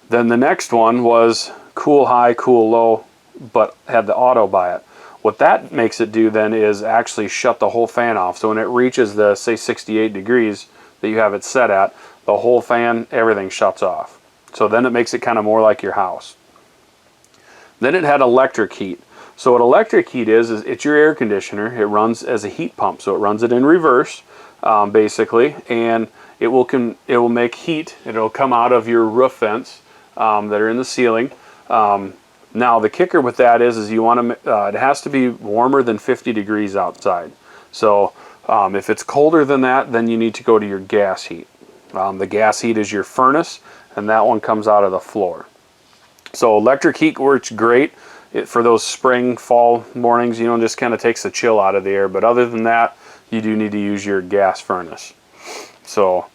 Then the next one was cool high, cool low, but had the auto by it. What that makes it do then is actually shut the whole fan off. So when it reaches the, say, 68 degrees that you have it set at, the whole fan, everything shuts off. So then it makes it kind of more like your house. Then it had electric heat. So what electric heat is it's your air conditioner. It runs as a heat pump. So it runs it in reverse, basically, and it will make heat. It'll come out of your roof vents that are in the ceiling. Now the kicker with that is you want to, it has to be warmer than 50 degrees outside. So if it's colder than that, then you need to go to your gas heat. The gas heat is your furnace, and that one comes out of the floor. So electric heat works great for those spring, fall mornings, just kind of takes the chill out of the air. But other than that, you do need to use your gas furnace. So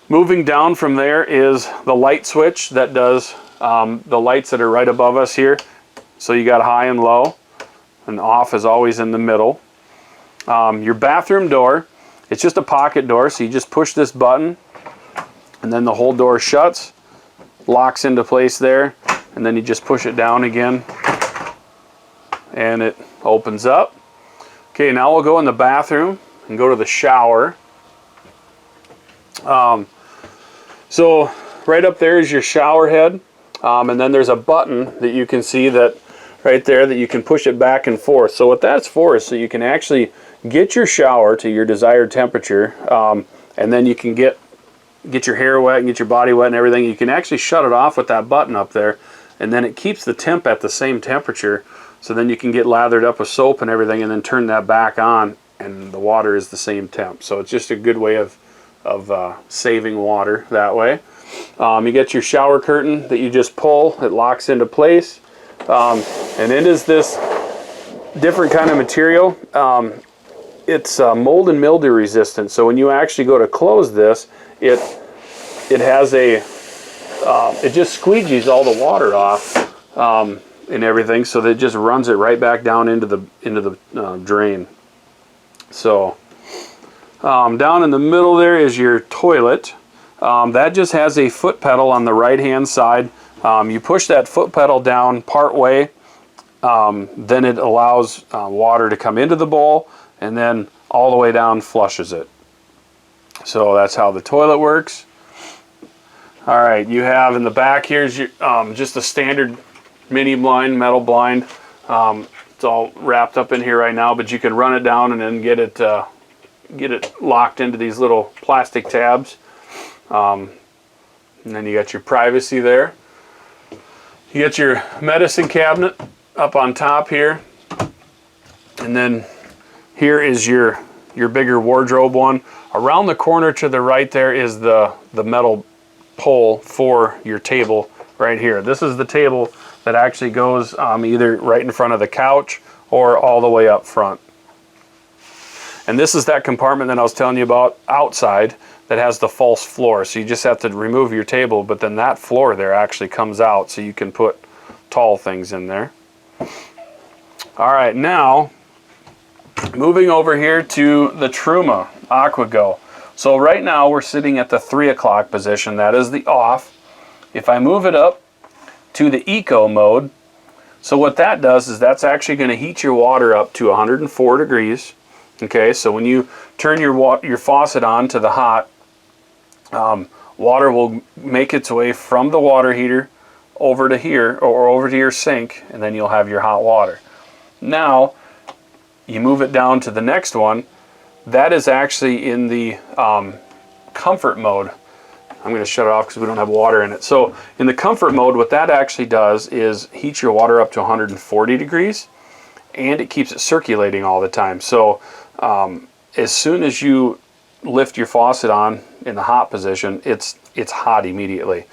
moving down from there is the light switch that does the lights that are right above us here. So you got high and low, and off is always in the middle. Your bathroom door, it's just a pocket door, so you just push this button, and then the whole door shuts, locks into place there, and then you just push it down again, and it opens up. Okay, now we'll go in the bathroom and go to the shower. So right up there is your shower head. And then there's a button that you can see that right there that you can push it back and forth. So what that's for is so you can actually get your shower to your desired temperature, and then you can get your hair wet and get your body wet and everything. You can actually shut it off with that button up there, and then it keeps the temp at the same temperature. So then you can get lathered up with soap and everything, and then turn that back on, and the water is the same temp. So it's just a good way of saving water that way. You get your shower curtain that you just pull, it locks into place, and it is this different kind of material. It's mold and mildew resistant, so when you actually go to close this, it has it just squeegees all the water off and everything, so that it just runs it right back down into the drain. So down in the middle there is your toilet. That just has a foot pedal on the right hand side. You push that foot pedal down part way, then it allows water to come into the bowl, and then all the way down flushes it. So that's how the toilet works. Alright, you have in the back here's your, just a standard mini blind, metal blind. It's all wrapped up in here right now, but you can run it down and then get it locked into these little plastic tabs. And then you got your privacy there. You got your medicine cabinet up on top here, and then here is your bigger wardrobe one. Around the corner to the right there is the metal pole for your table right here. This is the table that actually goes either right in front of the couch or all the way up front. And this is that compartment that I was telling you about outside that has the false floor. So you just have to remove your table, but then that floor there actually comes out so you can put tall things in there. All right, now moving over here to the Truma AquaGo. So right now we're sitting at the 3 o'clock position. That is the off. If I move it up to the eco mode, so what that does is that's actually going to heat your water up to 104 degrees. Okay, so when you turn your faucet on to the hot, water will make its way from the water heater over to here, or over to your sink, and then you'll have your hot water. Now, you move it down to the next one. That is actually in the comfort mode. I'm going to shut it off because we don't have water in it. So in the comfort mode, what that actually does is heat your water up to 140 degrees, and it keeps it circulating all the time. So as soon as you lift your faucet on in the hot position, it's hot immediately.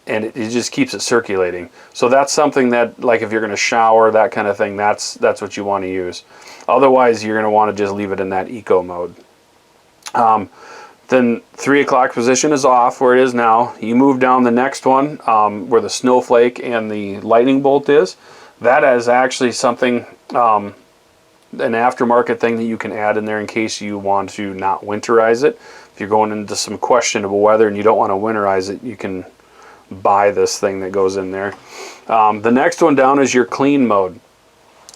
And it just keeps it circulating. So that's something that, like if you're going to shower, that kind of thing, that's what you want to use. Otherwise, you're going to want to just leave it in that eco mode. Then 3 o'clock position is off where it is now. You move down the next one where the snowflake and the lightning bolt is. That is actually something, an aftermarket thing that you can add in there in case you want to not winterize it. If you're going into some questionable weather and you don't want to winterize it, you can buy this thing that goes in there. The next one down is your clean mode.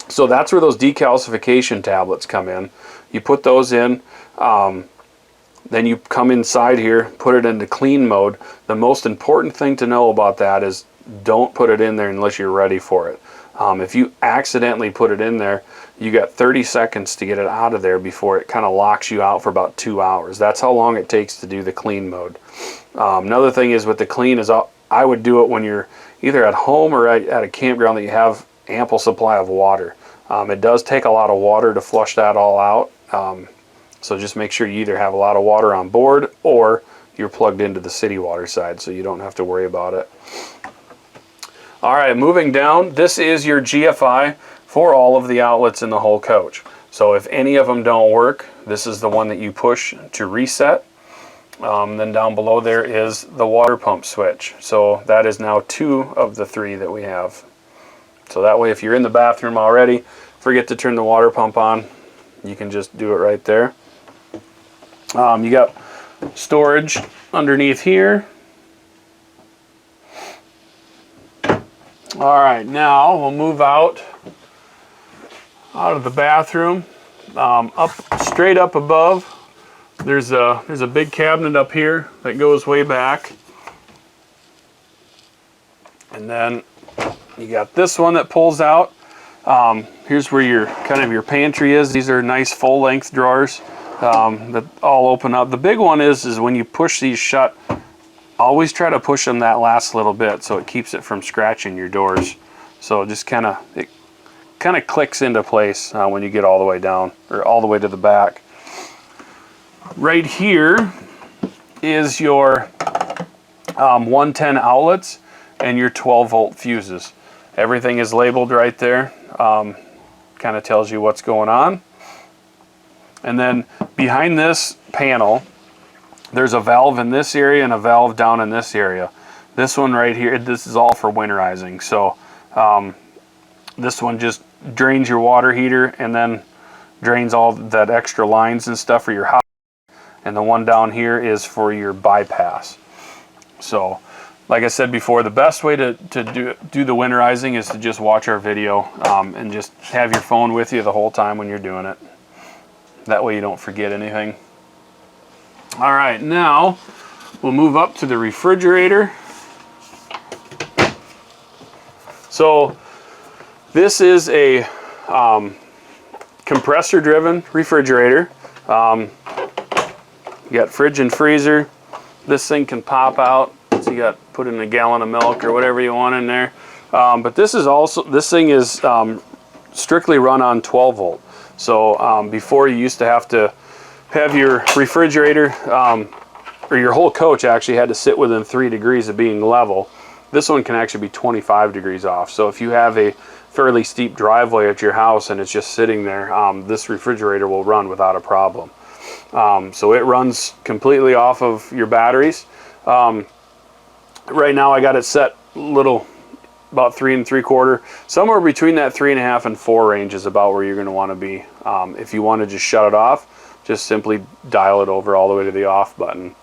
So that's where those decalcification tablets come in. You put those in, then you come inside here, put it into clean mode. The most important thing to know about that is don't put it in there unless you're ready for it. If you accidentally put it in there, you got 30 seconds to get it out of there before it kind of locks you out for about 2 hours. That's how long it takes to do the clean mode. Another thing is with the clean is I would do it when you're either at home or at a campground that you have ample supply of water. It does take a lot of water to flush that all out. So just make sure you either have a lot of water on board or you're plugged into the city water side so you don't have to worry about it. All right, moving down, this is your GFI for all of the outlets in the whole coach. So if any of them don't work, this is the one that you push to reset. Then down below there is the water pump switch. So that is now 2 of the 3 that we have. So that way if you're in the bathroom already, forget to turn the water pump on, you can just do it right there. You got storage underneath here. All right, now we'll move out of the bathroom. Straight up above, there's a big cabinet up here that goes way back. And then you got this one that pulls out. Here's where your your pantry is. These are nice full-length drawers that all open up. The big one is when you push these shut, always try to push them that last little bit so it keeps it from scratching your doors. So it just kind of clicks into place when you get all the way down, or all the way to the back. Right here is your 110 outlets and your 12-volt fuses. Everything is labeled right there. Kind of tells you what's going on. And then behind this panel, there's a valve in this area and a valve down in this area. This one right here, this is all for winterizing. So this one just drains your water heater and then drains all that extra lines and stuff for your hot. And the one down here is for your bypass. So like I said before, the best way to do the winterizing is to just watch our video and just have your phone with you the whole time when you're doing it. That way you don't forget anything. All right, now we'll move up to the refrigerator. So this is a compressor-driven refrigerator. You got fridge and freezer. This thing can pop out. So you got put in a gallon of milk or whatever you want in there. But this thing is strictly run on 12 volt. So before, you used to have your refrigerator or your whole coach actually had to sit within 3 degrees of being level. This one can actually be 25 degrees off. So if you have a fairly steep driveway at your house and it's just sitting there, this refrigerator will run without a problem. So it runs completely off of your batteries. Right now I got it set about 3 3/4. Somewhere between that 3.5 and 4 range is about where you're going to want to be. If you want to just shut it off, just simply dial it over all the way to the off button.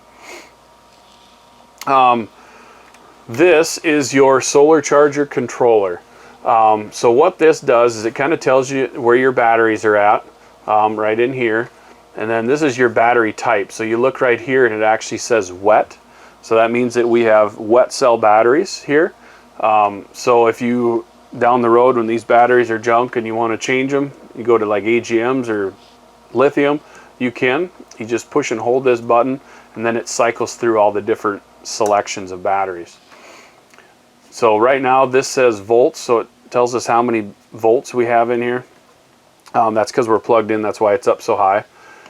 This is your solar charger controller. So what this does is it kind of tells you where your batteries are at. right in here. And then this is your battery type. So you look right here and it actually says wet. So that means that we have wet cell batteries here. So if you, down the road when these batteries are junk and you want to change them, you go to like AGMs or lithium, you can. You just push and hold this button and then it cycles through all the different selections of batteries. So right now this says volts, so it tells us how many volts we have in here. That's because we're plugged in, that's why it's up so high.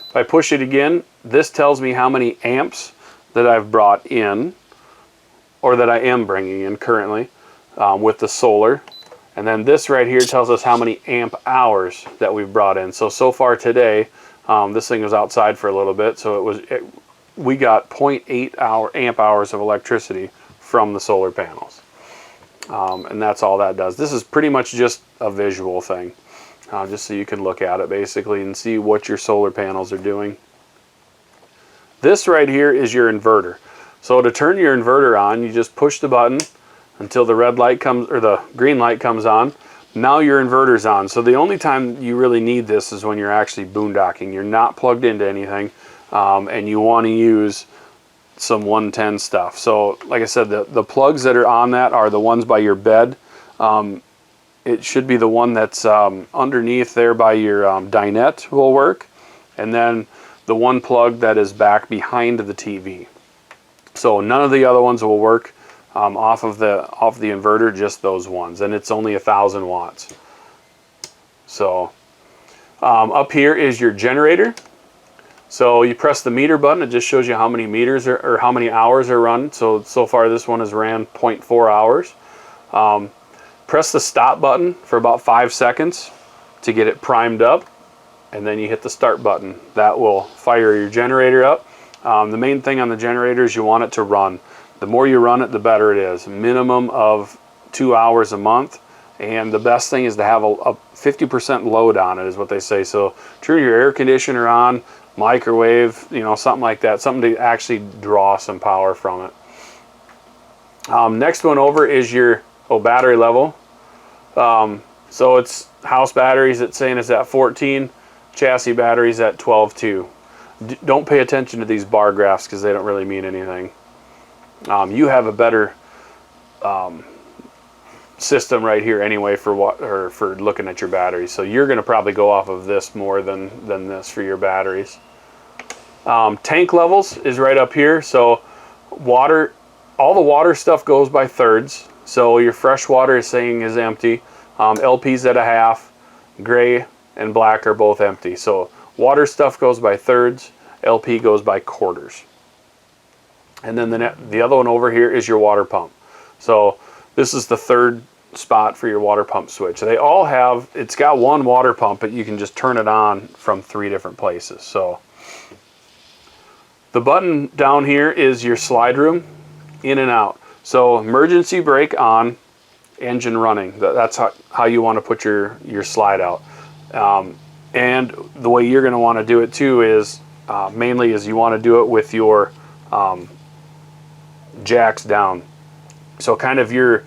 If I push it again, this tells me how many amps that I've brought in, or that I am bringing in currently with the solar. And then this right here tells us how many amp hours that we've brought in. So far today, this thing was outside for a little bit, so we got 0.8 amp hours of electricity from the solar panels. And that's all that does. This is pretty much just a visual thing. Just so you can look at it basically and see what your solar panels are doing. This right here is your inverter. So to turn your inverter on, you just push the button until the red light comes, or the green light comes on. Now your inverter's on. So the only time you really need this is when you're actually boondocking. You're not plugged into anything, and you want to use some 110 stuff. So like I said, the plugs that are on that are the ones by your bed. It should be the one that's underneath there by your dinette will work, and then the one plug that is back behind the TV. So none of the other ones will work off of the inverter, just those ones, and it's only 1,000 watts. So up here is your generator. So you press the meter button, it just shows you how many meters or how many hours are run. So far this one has ran 0.4 hours. Press the stop button for about 5 seconds to get it primed up, and then you hit the start button. That will fire your generator up. The main thing on the generator is you want it to run. The more you run it, the better it is. Minimum of 2 hours a month, and the best thing is to have a 50% load on it, is what they say. So turn your air conditioner on, microwave, something like that, something to actually draw some power from it. Next one over is your battery level. So it's house batteries, it's saying it's at 14, chassis batteries at 12.2. Don't pay attention to these bar graphs because they don't really mean anything. You have a better system right here anyway for looking at your batteries. So you're going to probably go off of this more than this for your batteries. Tank levels is right up here. So water, all the water stuff goes by thirds. So your fresh water is saying is empty. LP's at a half, gray and black are both empty. So water stuff goes by thirds, LP goes by quarters. And then the other one over here is your water pump. So this is the third spot for your water pump switch. They all have, it's got one water pump, but you can just turn it on from 3 different places. So the button down here is your slide room, in and out. So emergency brake on, engine running. That's how you want to put your slide out. And the way you're going to want to do it too is mainly is you want to do it with your jacks down. So kind of your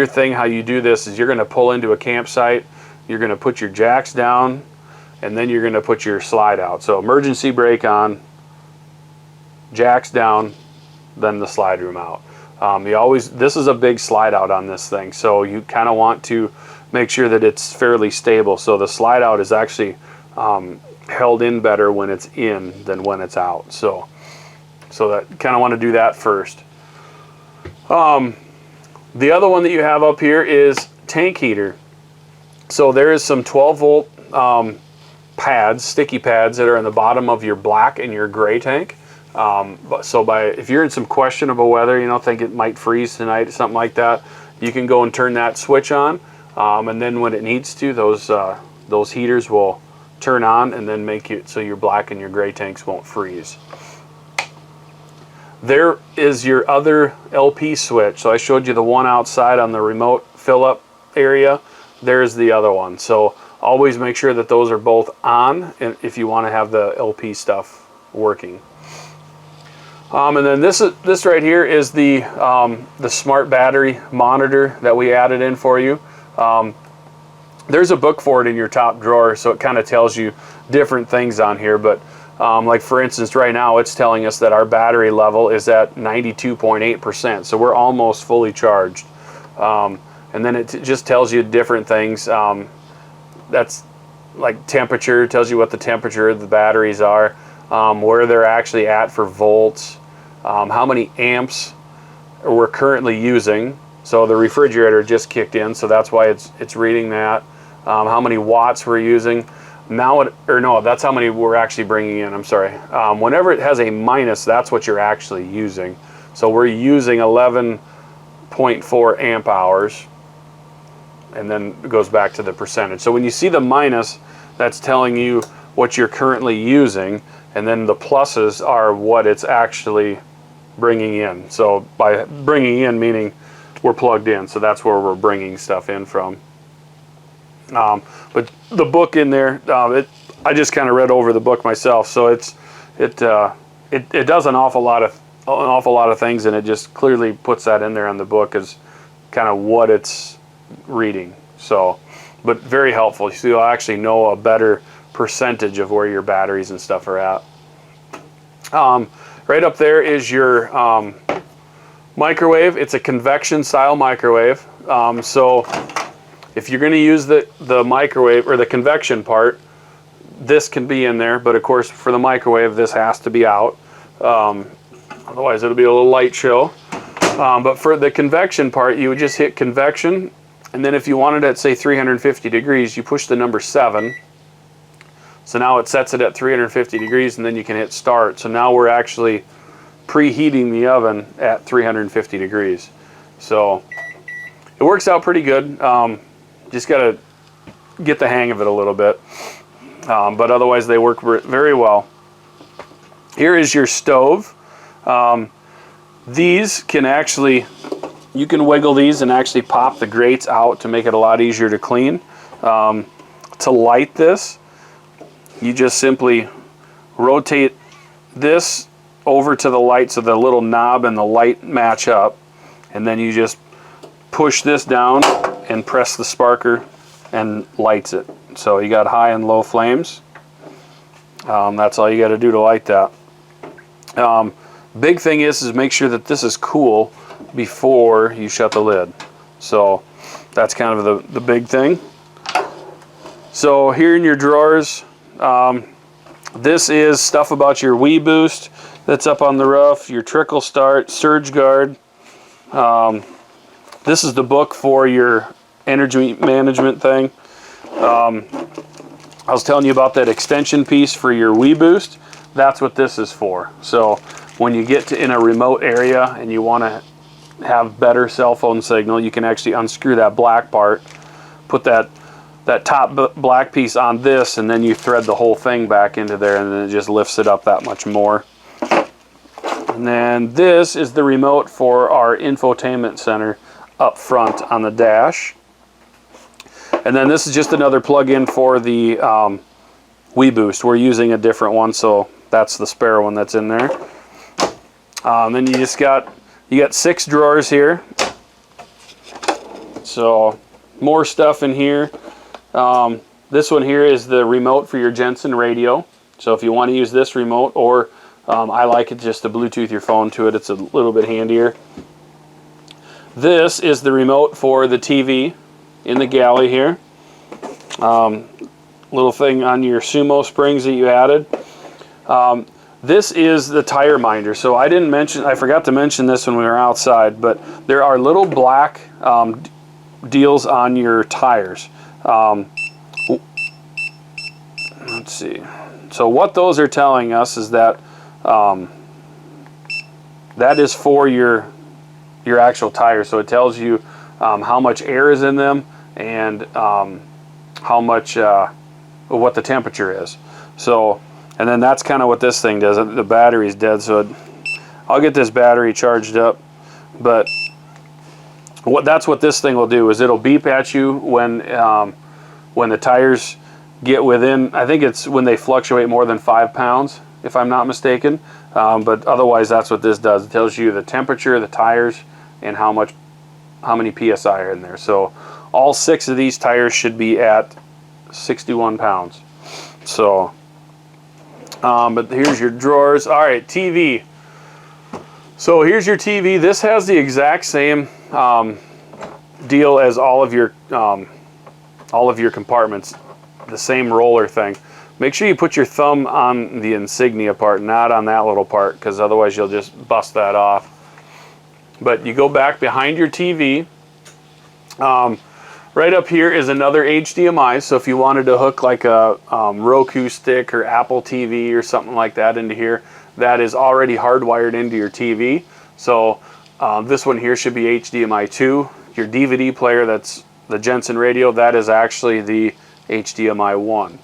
thing, how you do this is you're going to pull into a campsite, you're going to put your jacks down, and then you're going to put your slide out. So emergency brake on, jacks down, then the slide room out. This is a big slide out on this thing, so you kind of want to make sure that it's fairly stable. So the slide out is actually held in better when it's in than when it's out. So that kind of want to do that first. The other one that you have up here is tank heater. So there is some 12-volt pads, sticky pads that are in the bottom of your black and your gray tank. If you're in some questionable weather, think it might freeze tonight, something like that, you can go and turn that switch on, and then when it needs to, those heaters will turn on and then make it so your black and your gray tanks won't freeze. There is your other LP switch. So I showed you the one outside on the remote fill-up area. There's the other one. So always make sure that those are both on if you want to have the LP stuff working. And then this right here is the smart battery monitor that we added in for you. There's a book for it in your top drawer, so it kind of tells you different things on here, but like for instance, right now it's telling us that our battery level is at 92.8%, so we're almost fully charged. And then it just tells you different things. That's like temperature, tells you what the temperature of the batteries are, where they're actually at for volts, how many amps we're currently using. So the refrigerator just kicked in, so that's why it's reading that. How many watts we're using. Now no, that's how many we're actually bringing in, I'm sorry. Whenever it has a minus, that's what you're actually using. So we're using 11.4 amp hours, and then it goes back to the percentage. So when you see the minus, that's telling you what you're currently using, and then the pluses are what it's actually bringing in. So by bringing in, meaning we're plugged in, so that's where we're bringing stuff in from. But the book in there, I just kind of read over the book myself, so it does an awful lot of things, and it just clearly puts that in there on the book as kind of what it's reading. So, but very helpful. So you'll actually know a better percentage of where your batteries and stuff are at. Right up there is your microwave. It's a convection style microwave. So if you're going to use the microwave or the convection part, this can be in there, but of course for the microwave this has to be out. Otherwise it'll be a little light show. But for the convection part, you would just hit convection, and then if you wanted it at say 350 degrees, you push the number 7. So now it sets it at 350 degrees, and then you can hit start. So now we're actually preheating the oven at 350 degrees. So it works out pretty good. Just got to get the hang of it a little bit. But otherwise they work very well. Here is your stove. These can actually, you can wiggle these and actually pop the grates out to make it a lot easier to clean. To light this, you just simply rotate this over to the light so the little knob and the light match up, and then you just push this down and press the sparker and lights it. So you got high and low flames. That's all you got to do to light that. Big thing is make sure that this is cool before you shut the lid. So that's kind of the big thing. So here in your drawers, this is stuff about your Wii Boost that's up on the roof, your trickle start, surge guard. This is the book for your energy management thing. I was telling you about that extension piece for your Wii Boost. That's what this is for. So when you get in a remote area and you want to have better cell phone signal, you can actually unscrew that black part, put that top black piece on this, and then you thread the whole thing back into there, and then it just lifts it up that much more. And then this is the remote for our infotainment center up front on the dash. And then this is just another plug-in for the Wii Boost. We're using a different one, so that's the spare one that's in there. Then you got 6 drawers here. So more stuff in here. This one here is the remote for your Jensen radio. So if you want to use this remote, or I like it just to Bluetooth your phone to it, it's a little bit handier. This is the remote for the TV in the galley here. Little thing on your sumo springs that you added. This is the tire minder. So I forgot to mention this when we were outside, but there are little black deals on your tires. Let's see. So what those are telling us is that that is for your actual tire. So it tells you how much air is in them and how much what the temperature is. So, and then that's kind of what this thing does. The battery's dead, so I'll get this battery charged up. But that's what this thing will do, is it'll beep at you when the tires get within, I think it's when they fluctuate more than 5 pounds, if I'm not mistaken. But otherwise, that's what this does. It tells you the temperature of the tires and how many PSI are in there. So all 6 of these tires should be at 61 pounds. So But here's your drawers. All right, TV. So here's your TV. This has the exact same deal as all of your compartments, the same roller thing. Make sure you put your thumb on the insignia part, not on that little part, because otherwise you'll just bust that off. But you go back behind your TV. Right up here is another HDMI, so if you wanted to hook like a Roku stick or Apple TV or something like that into here, that is already hardwired into your TV. So this one here should be HDMI 2. Your DVD player, that's the Jensen radio, that is actually the HDMI 1.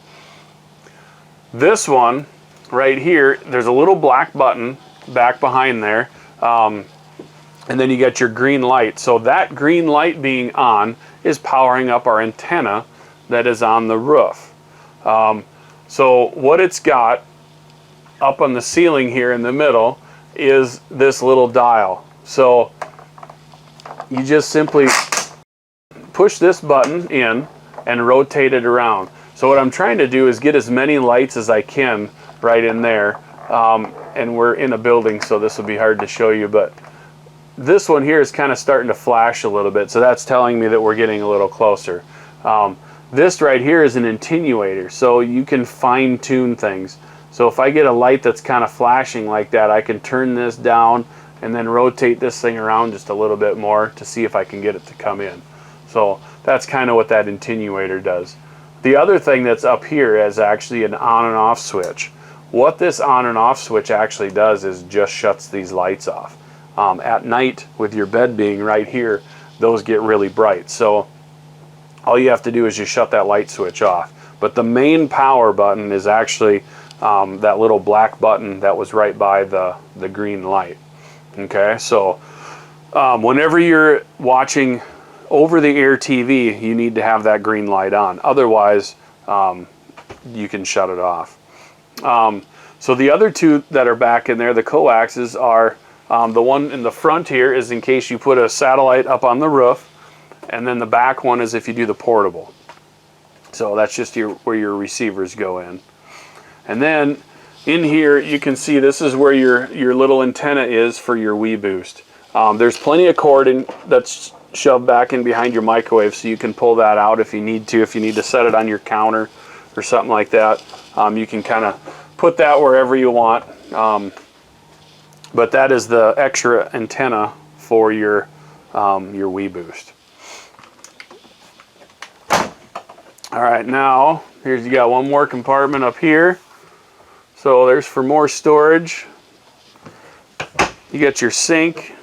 This one right here, there's a little black button back behind there, and then you get your green light. So that green light being on is powering up our antenna that is on the roof. So what it's got up on the ceiling here in the middle is this little dial. So you just simply push this button in and rotate it around. So what I'm trying to do is get as many lights as I can right in there. And we're in a building, so this will be hard to show you, but this one here is kind of starting to flash a little bit, so that's telling me that we're getting a little closer. This right here is an attenuator, so you can fine-tune things. So if I get a light that's kind of flashing like that, I can turn this down and then rotate this thing around just a little bit more to see if I can get it to come in. So that's kind of what that attenuator does. The other thing that's up here is actually an on and off switch. What this on and off switch actually does is just shuts these lights off. At night, with your bed being right here, those get really bright. So all you have to do is just shut that light switch off. But the main power button is actually that little black button that was right by the green light. Okay, so whenever you're watching over-the-air TV, you need to have that green light on. Otherwise, you can shut it off. So the other two that are back in there, the coaxes, are the one in the front here is in case you put a satellite up on the roof, and then the back one is if you do the portable. So that's just where your receivers go in. And then in here you can see this is where your little antenna is for your Wii Boost. There's plenty of cord that's shoved back in behind your microwave, so you can pull that out if you need to. If you need to set it on your counter or something like that, you can kind of put that wherever you want. But that is the extra antenna for your Wii Boost. All right, now you got one more compartment up here. So there's for more storage. You got your sink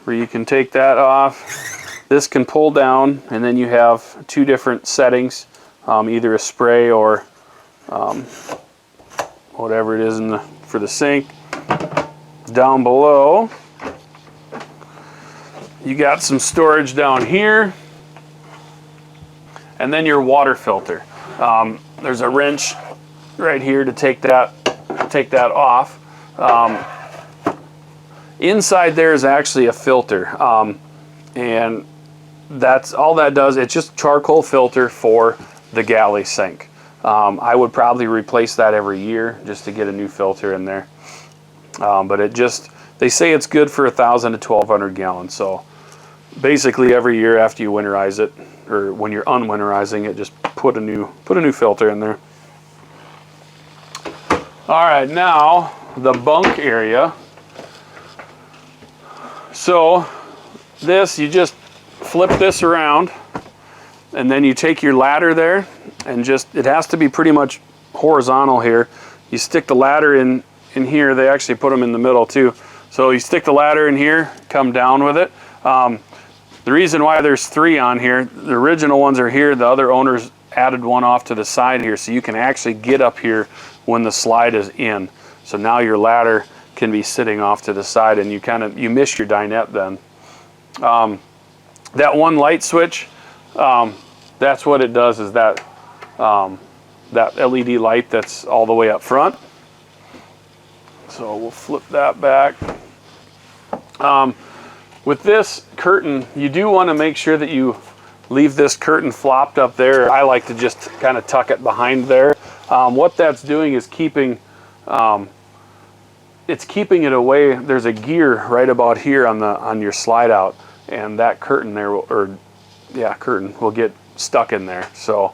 where you can take that off. This can pull down, and then you have two different settings, either a spray or whatever it is for the sink. Down below, you got some storage down here, and then your water filter. There's a wrench right here to take that off. Inside there is actually a filter, and that's all that does. It's just charcoal filter for the galley sink. I would probably replace that every year just to get a new filter in there. But they say it's good for 1,000 to 1,200 gallons. So basically every year after you winterize it, or when you're unwinterizing it, just put a new filter in there. All right, now the bunk area. So you just flip this around, and then you take your ladder there, and it has to be pretty much horizontal here. You stick the ladder in here. They actually put them in the middle too. So you stick the ladder in here, come down with it. The reason why there's 3 on here, the original ones are here, the other owners added one off to the side here, so you can actually get up here when the slide is in. So now your ladder can be sitting off to the side, and you miss your dinette then. That one light switch, that's what it does, is that LED light that's all the way up front. So we'll flip that back. With this curtain, you do want to make sure that you leave this curtain flopped up there. I like to just kind of tuck it behind there. What that's doing is keeping it's keeping it away. There's a gear right about here on your slide out, and that curtain there curtain will get stuck in there. So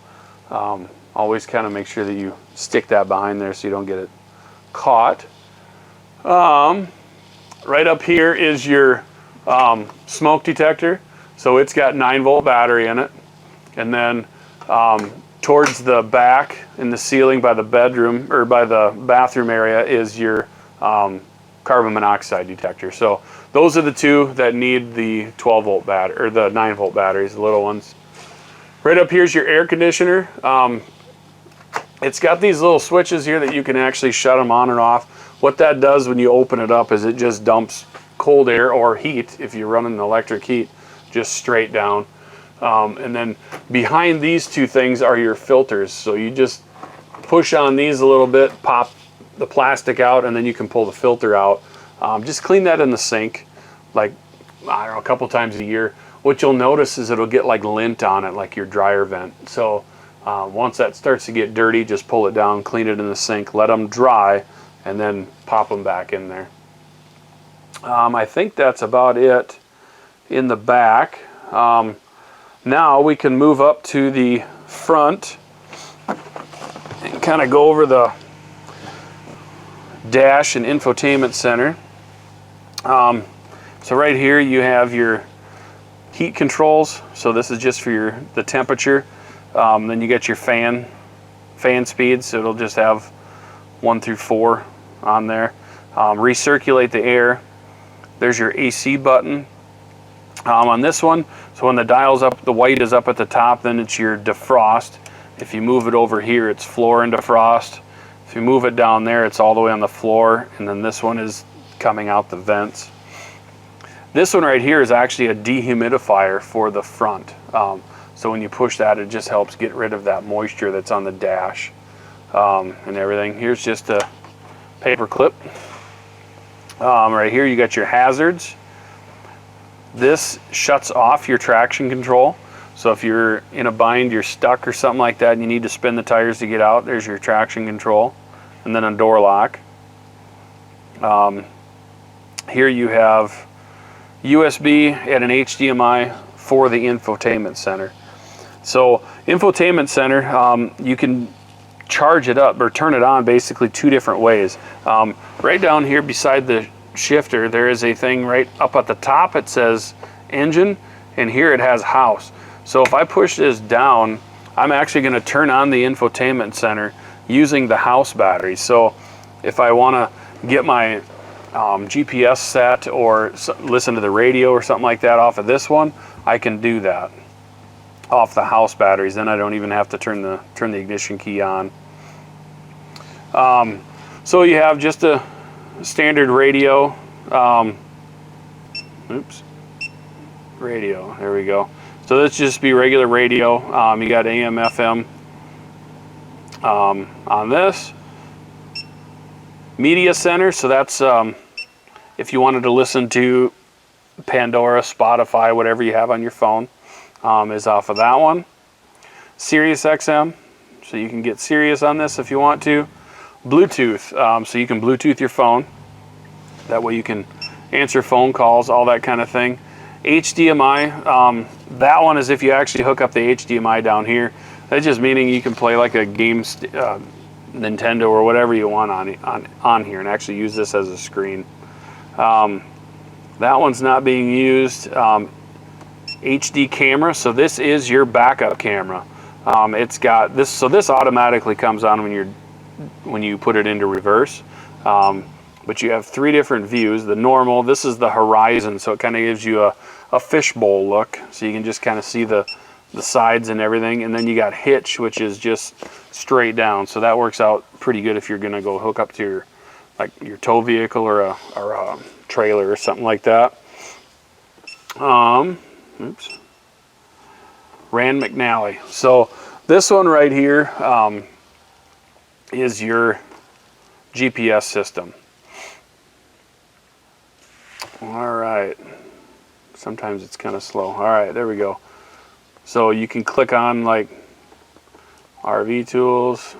always kind of make sure that you stick that behind there so you don't get it caught. Right up here is your smoke detector. So it's got 9-volt battery in it, and then towards the back in the ceiling by the bedroom or by the bathroom area is your carbon monoxide detector. So those are the two that need the 12-volt battery or the 9-volt batteries, the little ones. Right up here's your air conditioner. It's got these little switches here that you can actually shut them on and off. What that does when you open it up is it just dumps cold air or heat, if you're running an electric heat, just straight down. And then behind these two things are your filters. So you just push on these a little bit, pop the plastic out, and then you can pull the filter out. Just clean that in the sink, like, I don't know, a couple times a year. What you'll notice is it'll get like lint on it, like your dryer vent. So once that starts to get dirty, just pull it down, clean it in the sink, let them dry, and then pop them back in there. I think that's about it in the back. Now we can move up to the front and kind of go over the dash and infotainment center. So right here you have your heat controls. So this is just for the temperature. Then you get your fan speeds. So it'll just have 1 through 4 on there. Recirculate the air. There's your AC button on this one. So when the dial's up, the white is up at the top, then it's your defrost. If you move it over here, it's floor and defrost. If you move it down there, it's all the way on the floor, and then this one is coming out the vents. This one right here is actually a dehumidifier for the front. So when you push that, it just helps get rid of that moisture that's on the dash and everything. Here's just a paper clip. Right here you got your hazards. This shuts off your traction control. So if you're in a bind, you're stuck or something like that, and you need to spin the tires to get out, there's your traction control. And then a door lock. Here you have USB and an HDMI for the infotainment center. So infotainment center, you can charge it up or turn it on basically 2 different ways. Right down here beside the shifter, there is a thing right up at the top. It says engine, and here it has house. So if I push this down, I'm actually going to turn on the infotainment center using the house battery. So if I want to get my GPS set or listen to the radio or something like that off of this one, I can do that off the house batteries. Then I don't even have to turn the ignition key on. So you have just a standard radio. Radio, there we go. So this just be regular radio. You got AM, FM on this. Media center, so that's if you wanted to listen to Pandora, Spotify, whatever you have on your phone, is off of that one. Sirius XM, so you can get Sirius on this if you want to. Bluetooth, so you can Bluetooth your phone. That way you can answer phone calls, all that kind of thing. HDMI, that one is if you actually hook up the HDMI down here. That's just meaning you can play like a game, Nintendo or whatever you want on here, and actually use this as a screen. That one's not being used. HD camera, so this is your backup camera. It's got this, so this automatically comes on when you put it into reverse. But you have 3 different views. The normal, this is the horizon, so it kind of gives you a fishbowl look, so you can just kind of see the sides and everything. And then you got hitch, which is just straight down, so that works out pretty good if you're going to go hook up to your tow vehicle or a trailer or something like that. Rand McNally. So this one right here is your GPS system. All right. Sometimes it's kind of slow. All right, there we go. So you can click on like RV tools,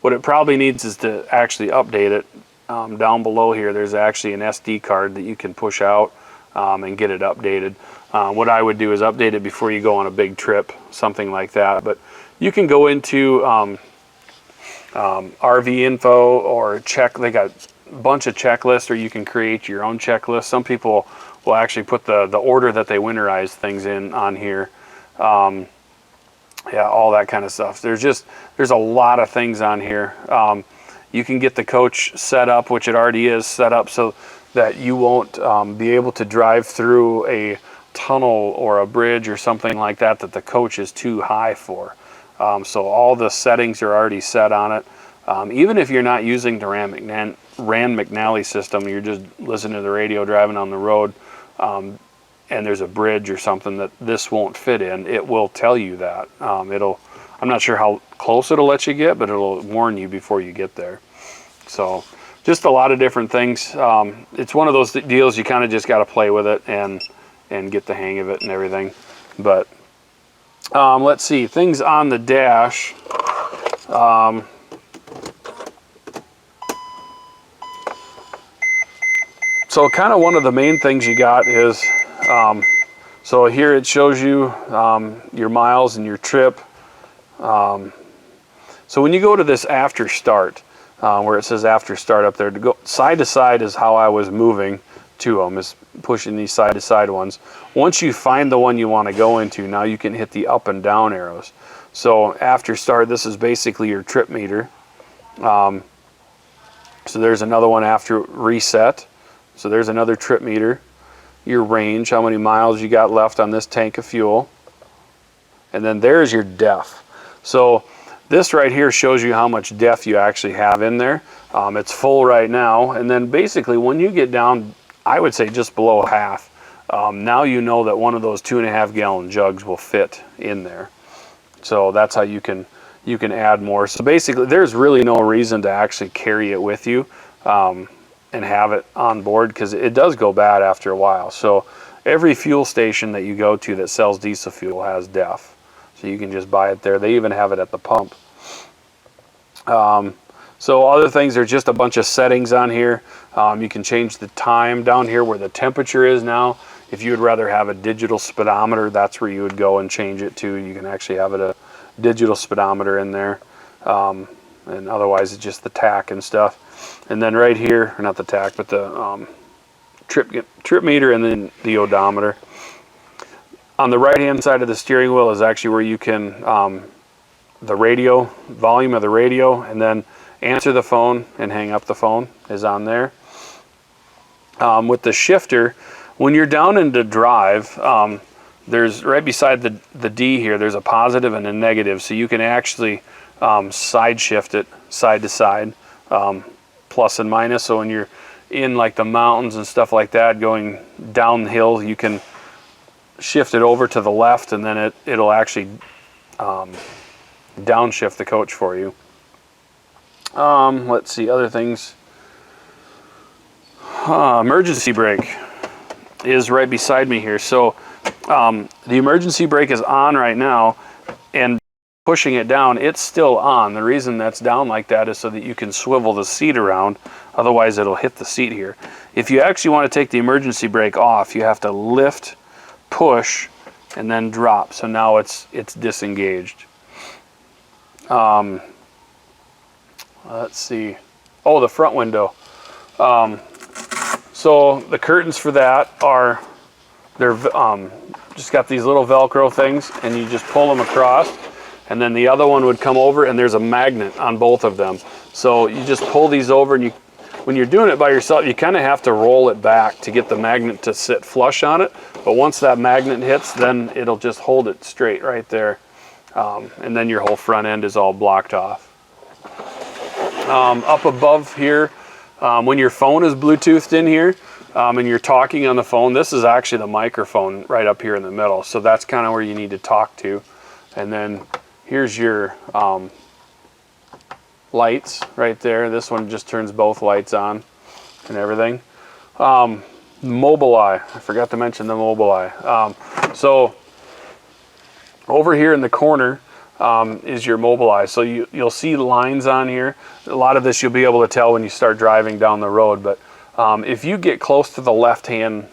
What it probably needs is to actually update it. Down below here, there's actually an SD card that you can push out and get it updated. What I would do is update it before you go on a big trip, something like that. But you can go into RV info or check. They got a bunch of checklists, or you can create your own checklist. Some people will actually put the order that they winterize things in on here. Yeah, all that kind of stuff. There's a lot of things on here. You can get the coach set up, which it already is set up, so that you won't be able to drive through a tunnel or a bridge or something like that the coach is too high for. So all the settings are already set on it. Even if you're not using the Rand McNally system, you're just listening to the radio driving on the road, and there's a bridge or something that this won't fit in, it will tell you that. I'm not sure how close it'll let you get, but it'll warn you before you get there. So just a lot of different things. It's one of those deals you kind of just got to play with it and get the hang of it and everything. But let's see, things on the dash. So kind of one of the main things you got is, so here it shows you your miles and your trip. So when you go to this after start, where it says after start up there, to go side to side is how I was moving to them, is pushing these side to side ones. Once you find the one you want to go into, now you can hit the up and down arrows. So after start, this is basically your trip meter. So there's another one after reset. So there's another trip meter. Your range, how many miles you got left on this tank of fuel. And then there's your def. So this right here shows you how much def you actually have in there. It's full right now. And then basically when you get down, I would say just below half, now you know that one of those 2.5 gallon jugs will fit in there. So that's how you can add more. So basically there's really no reason to actually carry it with you and have it on board, because it does go bad after a while. So every fuel station that you go to that sells diesel fuel has def. So you can just buy it there. They even have it at the pump. So other things, there's just a bunch of settings on here. You can change the time down here where the temperature is now. If you would rather have a digital speedometer, that's where you would go and change it to. You can actually have it a digital speedometer in there. And otherwise it's just the tach and stuff. And then right here, or not the tach, but the trip meter and then the odometer. On the right hand side of the steering wheel is actually where you can, the radio, volume of the radio, and then answer the phone and hang up the phone is on there. With the shifter, when you're down into drive, there's right beside the D here, there's a positive and a negative, so you can actually side shift it side to side, plus and minus. So when you're in like the mountains and stuff like that, going downhill, you can shift it over to the left, and then it'll actually downshift the coach for you. Let's see, other things. Emergency brake is right beside me here. So the emergency brake is on right now, and pushing it down, it's still on. The reason that's down like that is so that you can swivel the seat around, otherwise it'll hit the seat here. If you actually want to take the emergency brake off, you have to lift, push, and then drop. So now it's disengaged. Let's see. Oh, the front window. So the curtains for that are, they're just got these little Velcro things, and you just pull them across, and then the other one would come over, and there's a magnet on both of them. So you just pull these over, and when you're doing it by yourself, you kind of have to roll it back to get the magnet to sit flush on it. But once that magnet hits, then it'll just hold it straight right there. And then your whole front end is all blocked off. Up above here, when your phone is Bluetoothed in here, and you're talking on the phone, this is actually the microphone right up here in the middle. So that's kind of where you need to talk to. And then here's your lights right there. This one just turns both lights on and everything. Mobileye, I forgot to mention the Mobileye. So over here in the corner, is your mobilize. So you'll see lines on here. A lot of this you'll be able to tell when you start driving down the road, but if you get close to the left-hand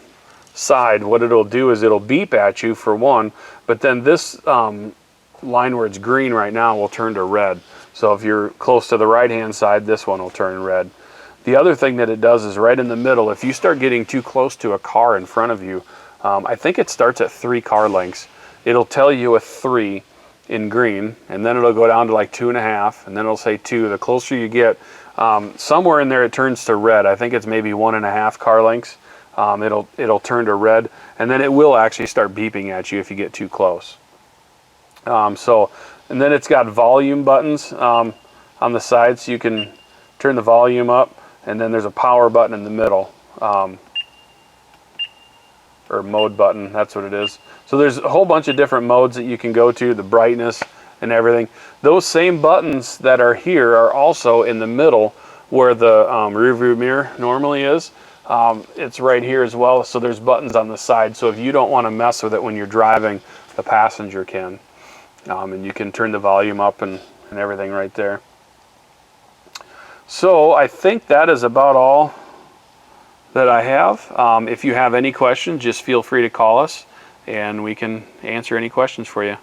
side, what it'll do is it'll beep at you for one, but then this line where it's green right now will turn to red. So if you're close to the right-hand side, this one will turn red. The other thing that it does is right in the middle, if you start getting too close to a car in front of you, I think it starts at 3 car lengths. It'll tell you a 3 in green, and then it'll go down to like 2.5, and then it'll say 2. The closer you get, somewhere in there it turns to red. I think it's maybe 1.5 car lengths. It'll turn to red, and then it will actually start beeping at you if you get too close. And then it's got volume buttons on the side, so you can turn the volume up, and then there's a power button in the middle, or mode button, that's what it is. So there's a whole bunch of different modes that you can go to, the brightness and everything. Those same buttons that are here are also in the middle where the rear view mirror normally is. It's right here as well, so there's buttons on the side, so if you don't want to mess with it when you're driving, the passenger can. And you can turn the volume up and everything right there. So I think that is about all that I have. If you have any questions, just feel free to call us and we can answer any questions for you.